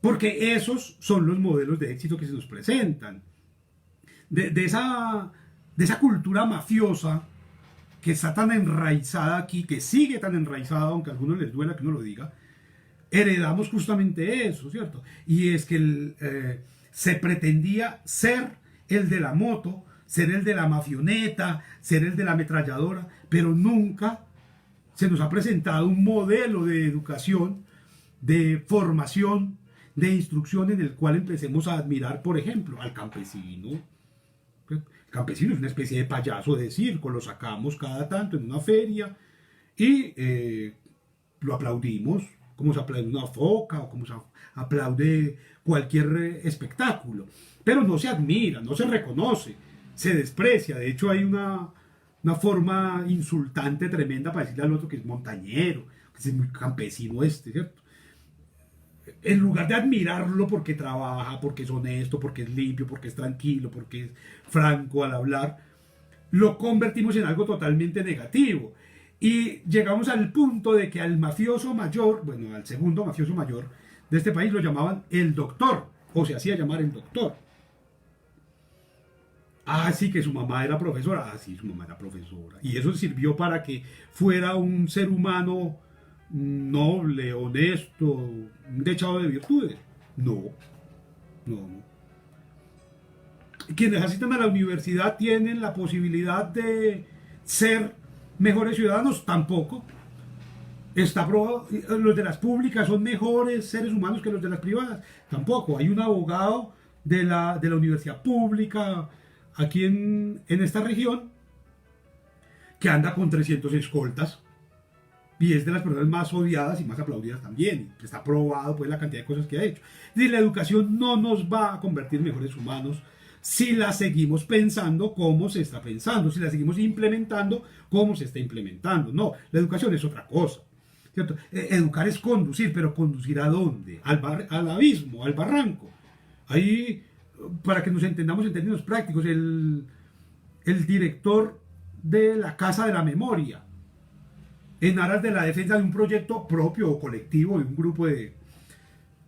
porque esos son los modelos de éxito que se nos presentan. De esa cultura mafiosa que está tan enraizada aquí, que sigue tan enraizada, aunque a algunos les duela que uno lo diga, heredamos justamente eso, ¿cierto? Y es que se pretendía ser el de la moto, ser el de la mafioneta, ser el de la ametralladora, pero nunca se nos ha presentado un modelo de educación, de formación, de instrucción en el cual empecemos a admirar, por ejemplo, al campesino. El campesino es una especie de payaso de circo, lo sacamos cada tanto en una feria y lo aplaudimos, como se aplaude una foca o como se aplaude cualquier espectáculo. Pero no se admira, no se reconoce, se desprecia. De hecho, hay una forma insultante tremenda para decirle al otro que es montañero, que es muy campesino ¿cierto? En lugar de admirarlo porque trabaja, porque es honesto, porque es limpio, porque es tranquilo, porque es franco al hablar, lo convertimos en algo totalmente negativo. Y llegamos al punto de que al mafioso mayor, bueno, al segundo mafioso mayor de este país lo llamaban el doctor, o se hacía llamar el doctor. Ah, sí, que su mamá era profesora. Ah, sí, su mamá era profesora. Y eso sirvió para que fuera un ser humano noble, honesto, dechado de virtudes. No, no. Quienes asisten a la universidad tienen la posibilidad de ser mejores ciudadanos, tampoco. Está probado, los de las públicas son mejores seres humanos que los de las privadas, tampoco. Hay un abogado de la universidad pública aquí en esta región que anda con 300 escoltas y es de las personas más odiadas y más aplaudidas también. Está probado pues la cantidad de cosas que ha hecho. Es decir, la educación no nos va a convertir en mejores humanos si la seguimos pensando como se está pensando, si la seguimos implementando como se está implementando. No, la educación es otra cosa, ¿cierto? Educar es conducir, pero ¿conducir a dónde? Al abismo, al barranco. Ahí, para que nos entendamos en términos prácticos, el director de la Casa de la Memoria, en aras de la defensa de un proyecto propio o colectivo de un grupo de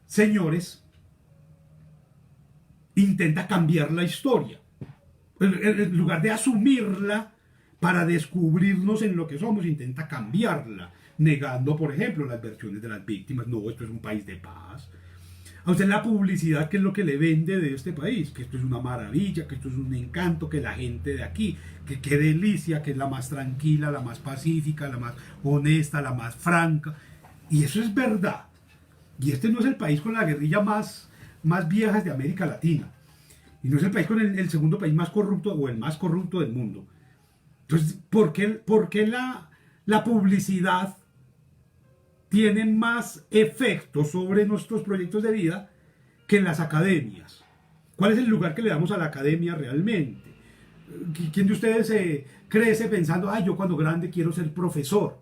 señores, intenta cambiar la historia. En lugar de asumirla para descubrirnos en lo que somos, intenta cambiarla, negando, por ejemplo, las versiones de las víctimas. No, esto es un país de paz. A usted la publicidad, ¿qué es lo que le vende de este país? Que esto es una maravilla, que esto es un encanto, que la gente de aquí, que qué delicia, que es la más tranquila, la más pacífica, la más honesta, la más franca. Y eso es verdad. Y este no es el país con la guerrilla más vieja de América Latina. Y no es el país con el segundo país más corrupto o el más corrupto del mundo. Entonces, ¿por qué la publicidad tiene más efecto sobre nuestros proyectos de vida que en las academias? ¿Cuál es el lugar que le damos a la academia realmente? ¿Quién de ustedes crece pensando, yo cuando grande quiero ser profesor?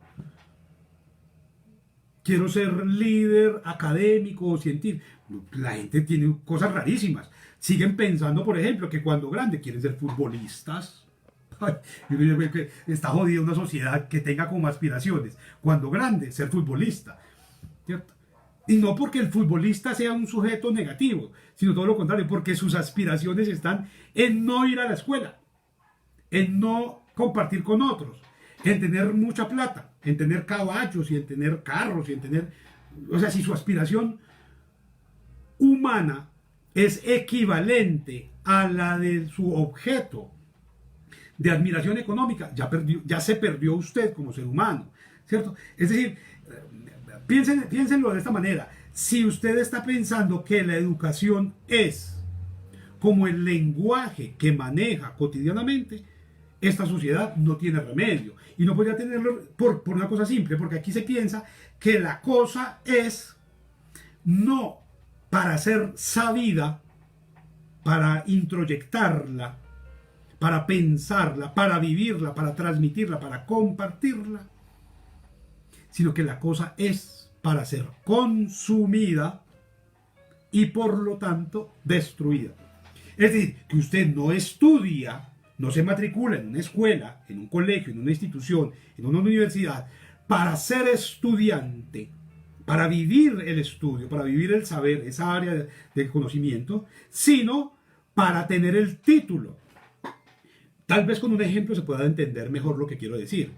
Quiero ser líder académico o científico. La gente tiene cosas rarísimas. Siguen pensando, por ejemplo, que cuando grande quieren ser futbolistas. Está jodida una sociedad que tenga como aspiraciones, cuando grande, ser futbolista, ¿cierto? Y no porque el futbolista sea un sujeto negativo, sino todo lo contrario, porque sus aspiraciones están en no ir a la escuela, en no compartir con otros, en tener mucha plata, en tener caballos y en tener carros y en tener... O sea, si su aspiración humana es equivalente a la de su objeto de admiración económica, ya se perdió usted como ser humano, ¿cierto? Es decir, piénsenlo de esta manera. Si usted está pensando que la educación es como el lenguaje que maneja cotidianamente, esta sociedad no tiene remedio. Y no podría tenerlo por una cosa simple, porque aquí se piensa que la cosa es no para ser sabida, para introyectarla, para pensarla, para vivirla, para transmitirla, para compartirla, sino que la cosa es para ser consumida y por lo tanto destruida. Es decir, que usted no estudia, no se matricula en una escuela, en un colegio, en una institución, en una universidad, para ser estudiante, para vivir el estudio, para vivir el saber, esa área de conocimiento, sino para tener el título. Tal vez con un ejemplo se pueda entender mejor lo que quiero decir.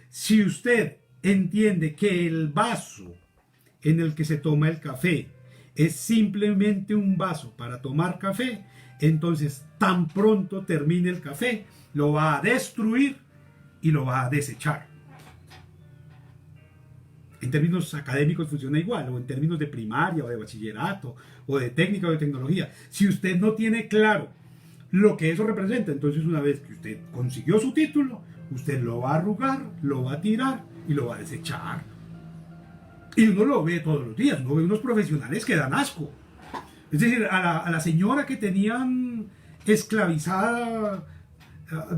Si usted entiende que el vaso en el que se toma el café es simplemente un vaso para tomar café, entonces tan pronto termine el café, lo va a destruir y lo va a desechar. En términos académicos funciona igual, o en términos de primaria o de bachillerato o de técnica o de tecnología. Si usted no tiene claro lo que eso representa, entonces una vez que usted consiguió su título, usted lo va a arrugar, lo va a tirar y lo va a desechar. Y uno lo ve todos los días, uno ve unos profesionales que dan asco. Es decir, a la señora que tenían esclavizada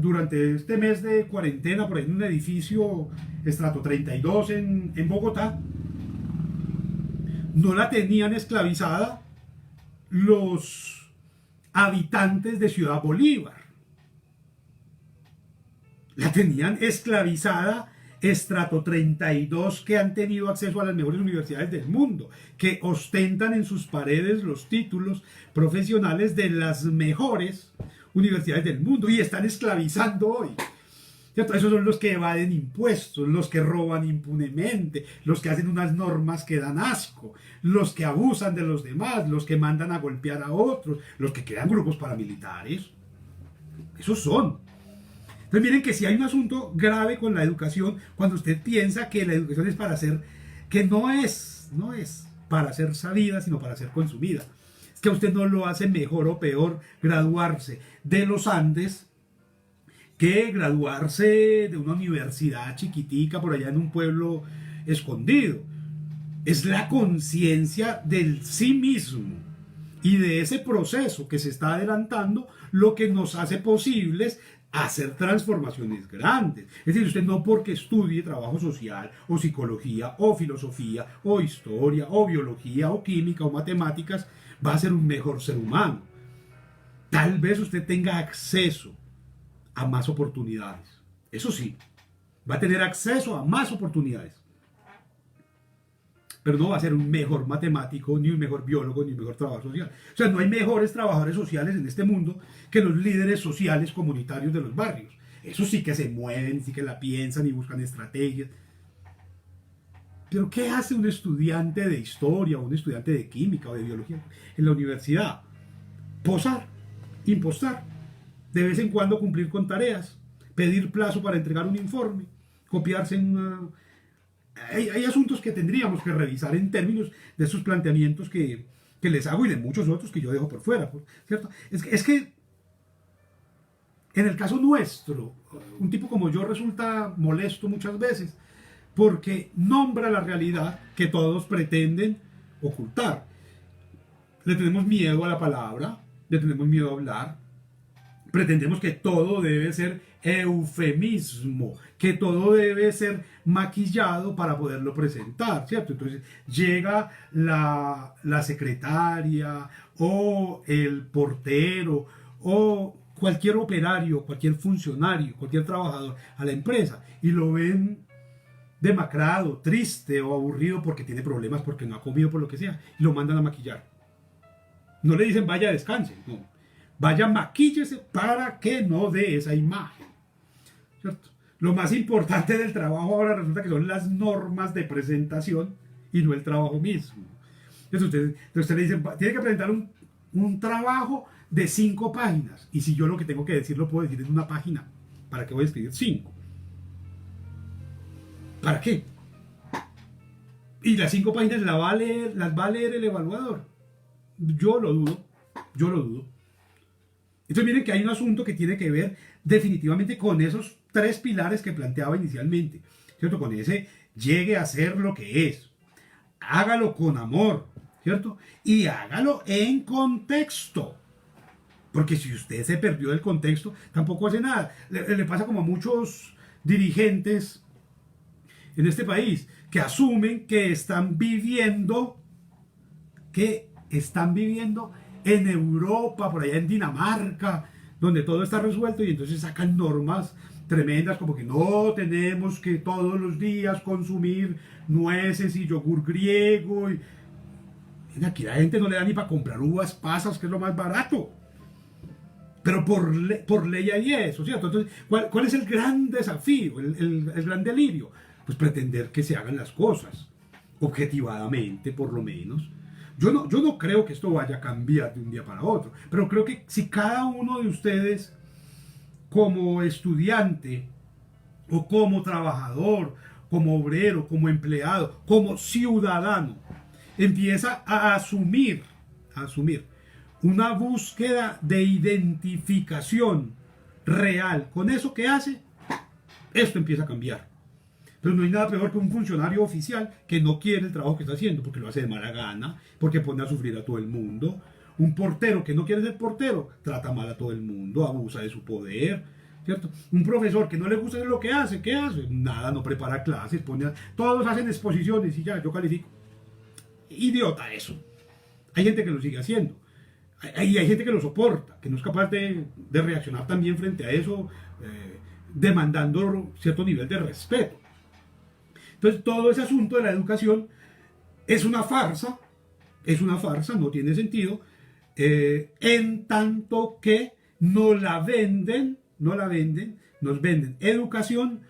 durante este mes de cuarentena por ahí en un edificio estrato 32 en Bogotá, no la tenían esclavizada los habitantes de Ciudad Bolívar. La tenían esclavizada estrato 32 que han tenido acceso a las mejores universidades del mundo, que ostentan en sus paredes los títulos profesionales de las mejores universidades del mundo y están esclavizando hoy. ¿Cierto? Esos son los que evaden impuestos, los que roban impunemente, los que hacen unas normas que dan asco, los que abusan de los demás, los que mandan a golpear a otros, los que crean grupos paramilitares. Esos son. Entonces miren que si hay un asunto grave con la educación, cuando usted piensa que la educación es para ser, que no es para ser sabida, sino para ser consumida. Es que a usted no lo hace mejor o peor graduarse de los Andes que graduarse de una universidad chiquitica por allá en un pueblo escondido. Es la conciencia del sí mismo y de ese proceso que se está adelantando lo que nos hace posibles hacer transformaciones grandes. Es decir, usted no porque estudie trabajo social o psicología o filosofía o historia o biología o química o matemáticas va a ser un mejor ser humano. Tal vez usted tenga acceso a más oportunidades. Eso sí, va a tener acceso a más oportunidades. Pero no va a ser un mejor matemático, ni un mejor biólogo, ni un mejor trabajador social. O sea, no hay mejores trabajadores sociales en este mundo que los líderes sociales comunitarios de los barrios. Esos sí que se mueven, sí que la piensan y buscan estrategias. Pero ¿qué hace un estudiante de historia, o un estudiante de química o de biología en la universidad? Posar, impostar, de vez en cuando cumplir con tareas, pedir plazo para entregar un informe, copiarse en una... Hay asuntos que tendríamos que revisar en términos de esos planteamientos que les hago y de muchos otros que yo dejo por fuera, ¿cierto? Es que en el caso nuestro, un tipo como yo resulta molesto muchas veces porque nombra la realidad que todos pretenden ocultar. Le tenemos miedo a la palabra, le tenemos miedo a hablar, pretendemos que todo debe ser eufemismo, que todo debe ser maquillado para poderlo presentar, ¿cierto? Entonces llega la secretaria o el portero o cualquier operario, cualquier funcionario, cualquier trabajador a la empresa y lo ven demacrado, triste o aburrido porque tiene problemas, porque no ha comido, por lo que sea, y lo mandan a maquillar. No le dicen vaya descanse, no. Vaya maquíllese para que no dé esa imagen, ¿cierto? Lo más importante del trabajo ahora resulta que son las normas de presentación y no el trabajo mismo. Entonces usted le dice, tiene que presentar un trabajo de 5 páginas. Y si yo lo que tengo que decir lo puedo decir en una página, ¿para qué voy a escribir 5? ¿Para qué? Y las 5 páginas las va a leer el evaluador. Yo lo dudo. Entonces miren que hay un asunto que tiene que ver definitivamente con esos 3 pilares que planteaba inicialmente, ¿cierto? Con ese llegue a ser lo que es, hágalo con amor, ¿cierto? Y hágalo en contexto, porque si usted se perdió del contexto, tampoco hace nada. Le pasa como a muchos dirigentes en este país, que asumen que están viviendo en Europa, por allá en Dinamarca, donde todo está resuelto y entonces sacan normas tremendas como que no tenemos que todos los días consumir nueces y yogur griego. Y aquí la gente no le da ni para comprar uvas pasas, que es lo más barato. Pero por ley hay eso, ¿cierto? Entonces, ¿cuál es el gran desafío, el gran delirio? Pues pretender que se hagan las cosas, objetivadamente por lo menos. Yo no creo que esto vaya a cambiar de un día para otro, pero creo que si cada uno de ustedes, como estudiante, o como trabajador, como obrero, como empleado, como ciudadano, empieza a asumir una búsqueda de identificación real con eso que hace, esto empieza a cambiar. Pero no hay nada peor que un funcionario oficial que no quiere el trabajo que está haciendo, porque lo hace de mala gana, porque pone a sufrir a todo el mundo. Un portero que no quiere ser portero, trata mal a todo el mundo, abusa de su poder, ¿cierto? Un profesor que no le gusta lo que hace, ¿qué hace? Nada, no prepara clases, todos hacen exposiciones y ya, yo califico. Idiota eso. Hay gente que lo sigue haciendo. Hay gente que lo soporta, que no es capaz de reaccionar también frente a eso, demandando cierto nivel de respeto. Entonces todo ese asunto de la educación es una farsa, no tiene sentido, en tanto que nos venden educación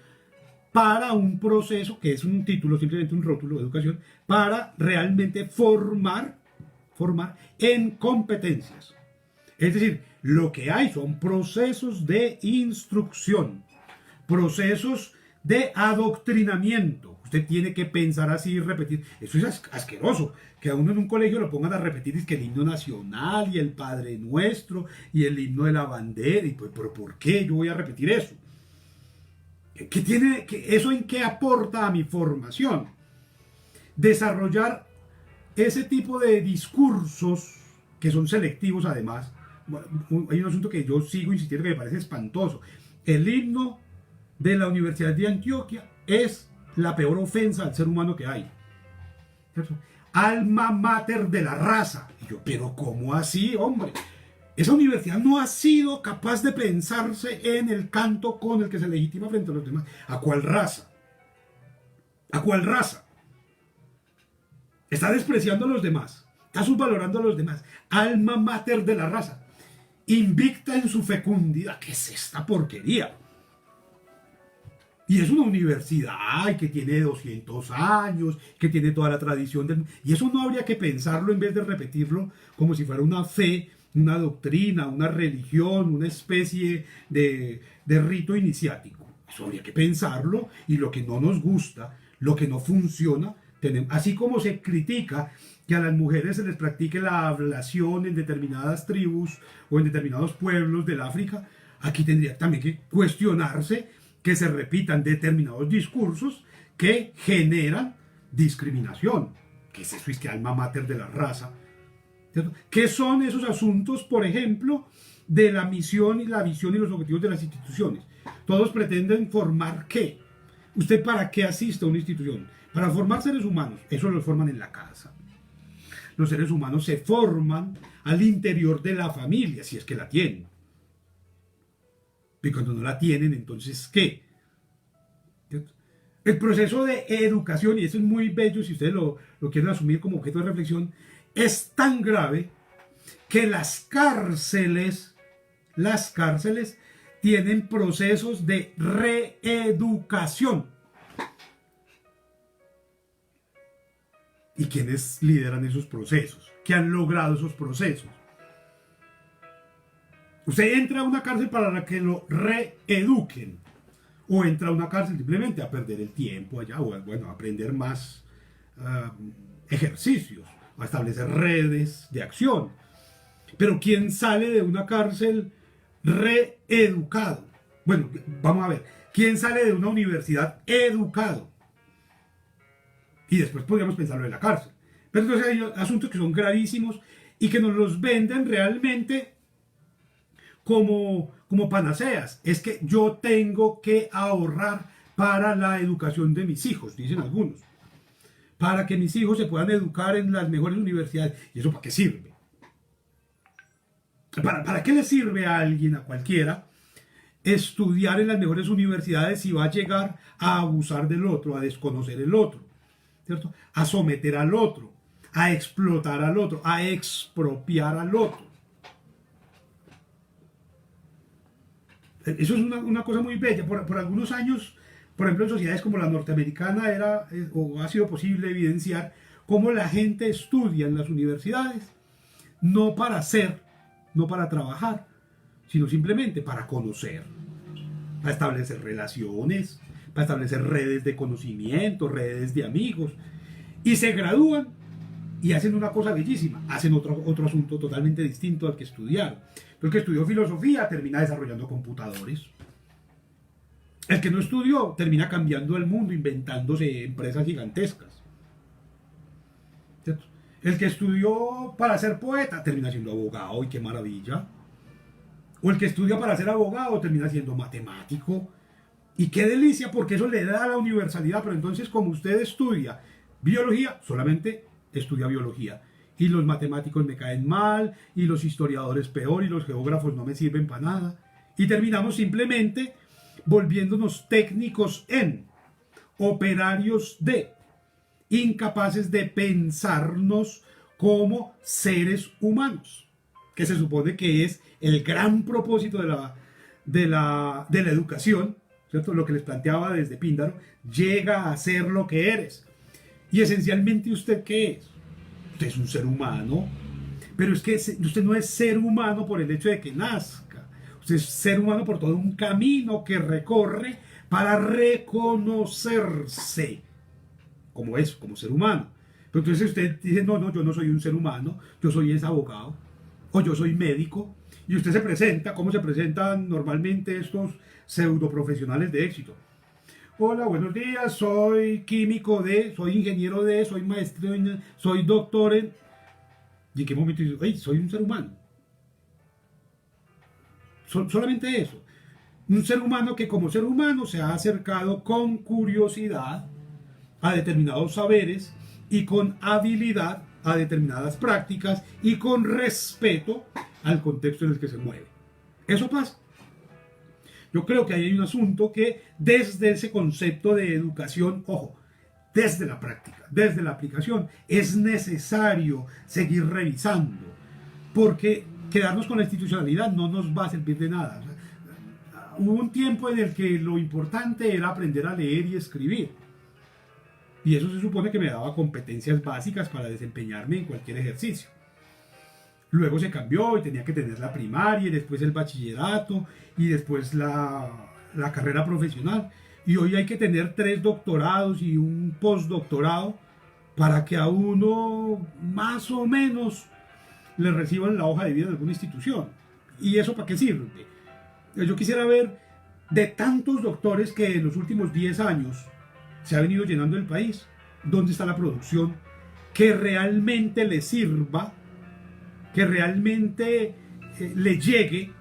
para un proceso que es un título, simplemente un rótulo de educación, para realmente formar en competencias. Es decir, lo que hay son procesos de instrucción. procesos de adoctrinamiento. Usted tiene que pensar así y repetir. Eso es asqueroso, que a uno en un colegio lo pongan a repetir es que el himno nacional y el Padre Nuestro y el himno de la bandera. Y pues, ¿pero por qué yo voy a repetir eso? ¿Qué tiene, eso en qué aporta a mi formación? Desarrollar ese tipo de discursos que son selectivos además. Hay un asunto que yo sigo insistiendo que me parece espantoso. El himno de la Universidad de Antioquia es la peor ofensa al ser humano que hay. ¿Cierto? Alma mater de la raza. Y yo, pero ¿cómo así, hombre? Esa universidad no ha sido capaz de pensarse en el canto con el que se legitima frente a los demás. ¿A cuál raza? ¿A cuál raza? Está despreciando a los demás. Está subvalorando a los demás. Alma mater de la raza. Invicta en su fecundidad. ¿Qué es esta porquería? Y es una universidad que tiene 200 años, que tiene toda la tradición del... Y eso no habría que pensarlo en vez de repetirlo como si fuera una fe, una doctrina, una religión, una especie de rito iniciático. Eso habría que pensarlo, y lo que no nos gusta, lo que no funciona, así como se critica que a las mujeres se les practique la ablación en determinadas tribus o en determinados pueblos del África, aquí tendría también que cuestionarse que se repitan determinados discursos que generan discriminación. ¿Qué es eso? Es que alma mater de la raza. ¿Cierto? ¿Qué son esos asuntos, por ejemplo, de la misión y la visión y los objetivos de las instituciones? Todos pretenden formar ¿qué? ¿Usted para qué asiste a una institución? Para formar seres humanos. Eso los forman en la casa. Los seres humanos se forman al interior de la familia, si es que la tienen. Y cuando no la tienen, entonces, ¿qué? El proceso de educación, y eso es muy bello si ustedes lo quieren asumir como objeto de reflexión, es tan grave que las cárceles tienen procesos de reeducación. ¿Y quiénes lideran esos procesos? ¿Qué han logrado esos procesos? Usted entra a una cárcel para que lo reeduquen, o entra a una cárcel simplemente a perder el tiempo allá, o bueno, a aprender más ejercicios, a establecer redes de acción. Pero ¿quién sale de una cárcel reeducado? Bueno, vamos a ver, ¿quién sale de una universidad educado? Y después podríamos pensarlo en la cárcel. Pero entonces hay asuntos que son gravísimos y que nos los venden realmente como panaceas. Es que yo tengo que ahorrar para la educación de mis hijos, dicen algunos, para que mis hijos se puedan educar en las mejores universidades. ¿Y eso para qué sirve? ¿Para qué le sirve a alguien, a cualquiera, estudiar en las mejores universidades si va a llegar a abusar del otro, a desconocer el otro, ¿cierto? A someter al otro, a explotar al otro, a expropiar al otro? Eso es una cosa muy bella. Por algunos años, por ejemplo, en sociedades como la norteamericana o ha sido posible evidenciar cómo la gente estudia en las universidades no para ser, no para trabajar, sino simplemente para conocer, para establecer relaciones, para establecer redes de conocimiento, redes de amigos, y se gradúan y hacen una cosa bellísima, hacen otro asunto totalmente distinto al que estudiaron. El que estudió filosofía termina desarrollando computadores. El que no estudió termina cambiando el mundo, inventándose empresas gigantescas. ¿Cierto? El que estudió para ser poeta termina siendo abogado, y qué maravilla. O el que estudia para ser abogado termina siendo matemático. Y qué delicia, porque eso le da la universalidad. Pero entonces, como usted estudia biología, solamente estudia biología. Y los matemáticos me caen mal, y los historiadores peor, y los geógrafos no me sirven para nada. Y terminamos simplemente volviéndonos técnicos en, operarios de, incapaces de pensarnos como seres humanos, que se supone que es el gran propósito de la educación, ¿cierto? Lo que les planteaba desde Píndaro, llega a ser lo que eres. Y esencialmente, ¿usted qué es? Usted es un ser humano, pero es que usted no es ser humano por el hecho de que nazca. Usted es ser humano por todo un camino que recorre para reconocerse como eso, como ser humano. Pero entonces usted dice, no, no, yo no soy un ser humano, yo soy ese abogado, o yo soy médico, y usted se presenta, ¿cómo se presentan normalmente estos pseudo profesionales de éxito? Hola, buenos días, soy químico de, soy ingeniero de, soy maestro en, soy doctor en... ¿Y en qué momento dice, hey, soy un ser humano? Solamente eso. Un ser humano que como ser humano se ha acercado con curiosidad a determinados saberes y con habilidad a determinadas prácticas y con respeto al contexto en el que se mueve. Eso pasa. Yo creo que ahí hay un asunto que desde ese concepto de educación, ojo, desde la práctica, desde la aplicación, es necesario seguir revisando, porque quedarnos con la institucionalidad no nos va a servir de nada. O sea, hubo un tiempo en el que lo importante era aprender a leer y escribir. Y eso se supone que me daba competencias básicas para desempeñarme en cualquier ejercicio. Luego se cambió y tenía que tener la primaria y después el bachillerato y después la carrera profesional. Y hoy hay que tener 3 doctorados y un postdoctorado para que a uno más o menos le reciban la hoja de vida de alguna institución. ¿Y eso para qué sirve? Yo quisiera ver de tantos doctores que en los últimos 10 años se ha venido llenando el país, ¿dónde está la producción que realmente le sirva, que realmente le llegue,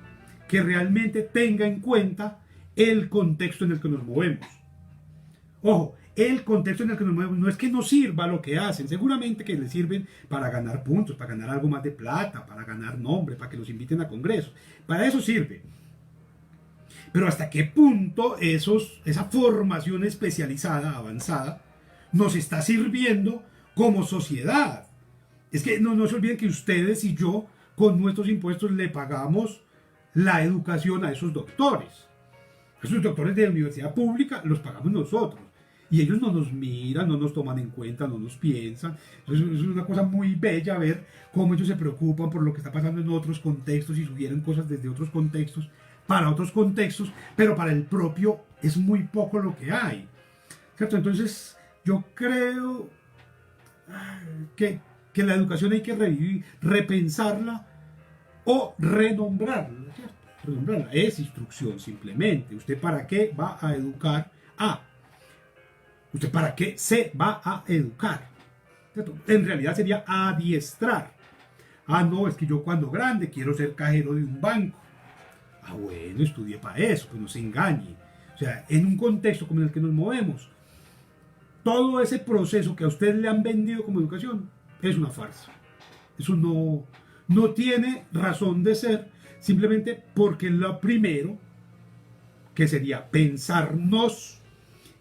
que realmente tenga en cuenta el contexto en el que nos movemos? Ojo, el contexto en el que nos movemos no es que no sirva lo que hacen, seguramente que les sirven para ganar puntos, para ganar algo más de plata, para ganar nombre, para que los inviten a congresos, para eso sirve. Pero hasta qué punto esa formación especializada, avanzada, nos está sirviendo como sociedad. Es que no se olviden que ustedes y yo, con nuestros impuestos, le pagamos la educación a esos doctores. Esos doctores de la universidad pública los pagamos nosotros. Y ellos no nos miran, no nos toman en cuenta, no nos piensan. Es una cosa muy bella ver cómo ellos se preocupan por lo que está pasando en otros contextos y sugieren cosas desde otros contextos para otros contextos, pero para el propio es muy poco lo que hay, ¿cierto? Entonces yo creo que la educación hay que revivir, repensarla o renombrarla, ¿cierto? Renombrarla es instrucción simplemente. ¿Usted para qué va a educar a? ¿Usted para qué se va a educar? ¿Cierto? En realidad sería adiestrar. Ah, no, es que yo cuando grande quiero ser cajero de un banco. Ah, bueno, estudié para eso, pues no se engañe. O sea, en un contexto como en el que nos movemos, todo ese proceso que a ustedes le han vendido como educación es una farsa. Eso no tiene razón de ser, simplemente porque lo primero, que sería pensarnos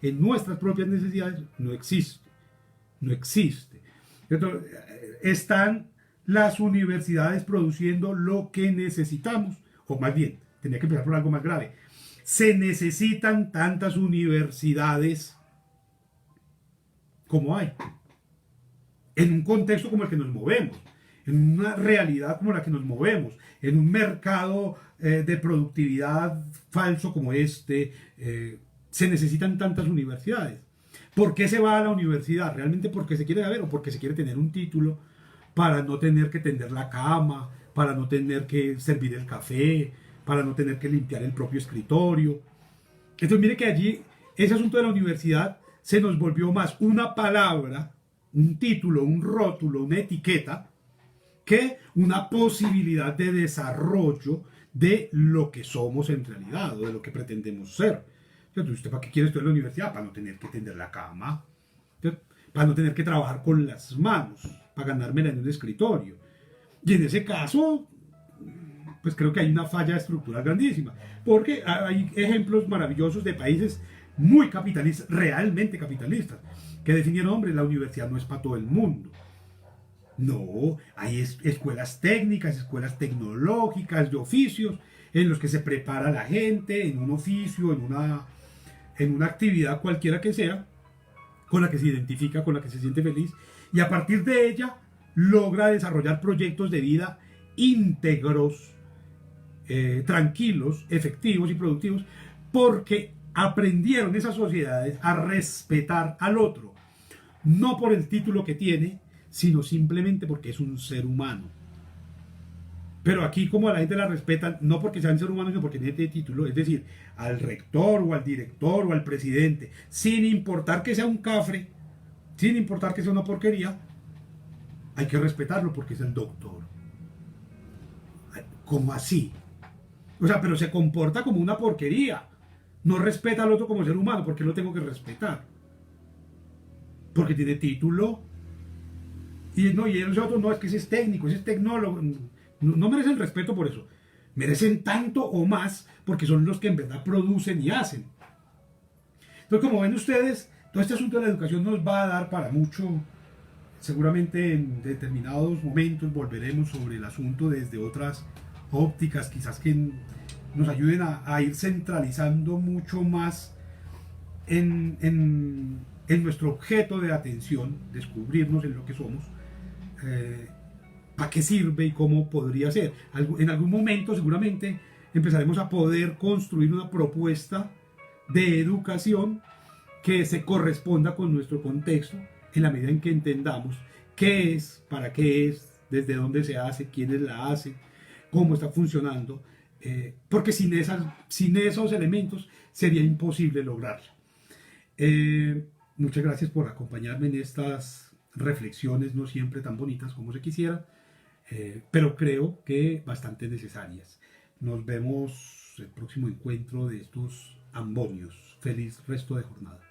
en nuestras propias necesidades, no existe. No existe. Entonces, están las universidades produciendo lo que necesitamos, o más bien, tenía que empezar por algo más grave. Se necesitan tantas universidades como hay. En un contexto como el que nos movemos, en una realidad como la que nos movemos, en un mercado de productividad falso como este, se necesitan tantas universidades. ¿Por qué se va a la universidad? ¿Realmente porque se quiere saber o porque se quiere tener un título para no tener que tender la cama, para no tener que servir el café, para no tener que limpiar el propio escritorio? Entonces mire que allí ese asunto de la universidad se nos volvió más una palabra, un título, un rótulo, una etiqueta, que una posibilidad de desarrollo de lo que somos en realidad o de lo que pretendemos ser. Entonces, ¿usted para qué quiere estudiar en la universidad? Para no tener que tender la cama, para no tener que trabajar con las manos, para ganármela en un escritorio. Y en ese caso, pues creo que hay una falla estructural grandísima, porque hay ejemplos maravillosos de países muy capitalistas, realmente capitalistas, que definieron, hombre, la universidad no es para todo el mundo. No, hay escuelas técnicas, escuelas tecnológicas, de oficios, en los que se prepara la gente en un oficio, en una actividad cualquiera que sea, con la que se identifica, con la que se siente feliz, y a partir de ella logra desarrollar proyectos de vida íntegros, tranquilos, efectivos y productivos, porque aprendieron esas sociedades a respetar al otro, no por el título que tiene, sino simplemente porque es un ser humano. Pero aquí como a la gente la respetan, no porque sea un ser humano, sino porque tiene título, es decir, al rector o al director o al presidente, sin importar que sea un cafre, sin importar que sea una porquería, hay que respetarlo porque es el doctor. ¿Cómo así? O sea, pero se comporta como una porquería. No respeta al otro como ser humano, porque lo tengo que respetar. Porque tiene título. Y no, y el otro no, es que ese es técnico, ese es tecnólogo. No merecen respeto por eso. Merecen tanto o más porque son los que en verdad producen y hacen. Entonces, como ven ustedes, todo este asunto de la educación nos va a dar para mucho. Seguramente en determinados momentos volveremos sobre el asunto desde otras ópticas, quizás que nos ayuden a ir centralizando mucho más en nuestro objeto de atención, descubrirnos en lo que somos, para qué sirve y cómo podría ser. En algún momento seguramente empezaremos a poder construir una propuesta de educación que se corresponda con nuestro contexto en la medida en que entendamos qué es, para qué es, desde dónde se hace, quiénes la hacen, cómo está funcionando, porque sin esos elementos sería imposible lograrla. Muchas gracias por acompañarme en estas reflexiones, no siempre tan bonitas como se quisiera, pero creo que bastante necesarias. Nos vemos el próximo encuentro de estos ambonios. Feliz resto de jornada.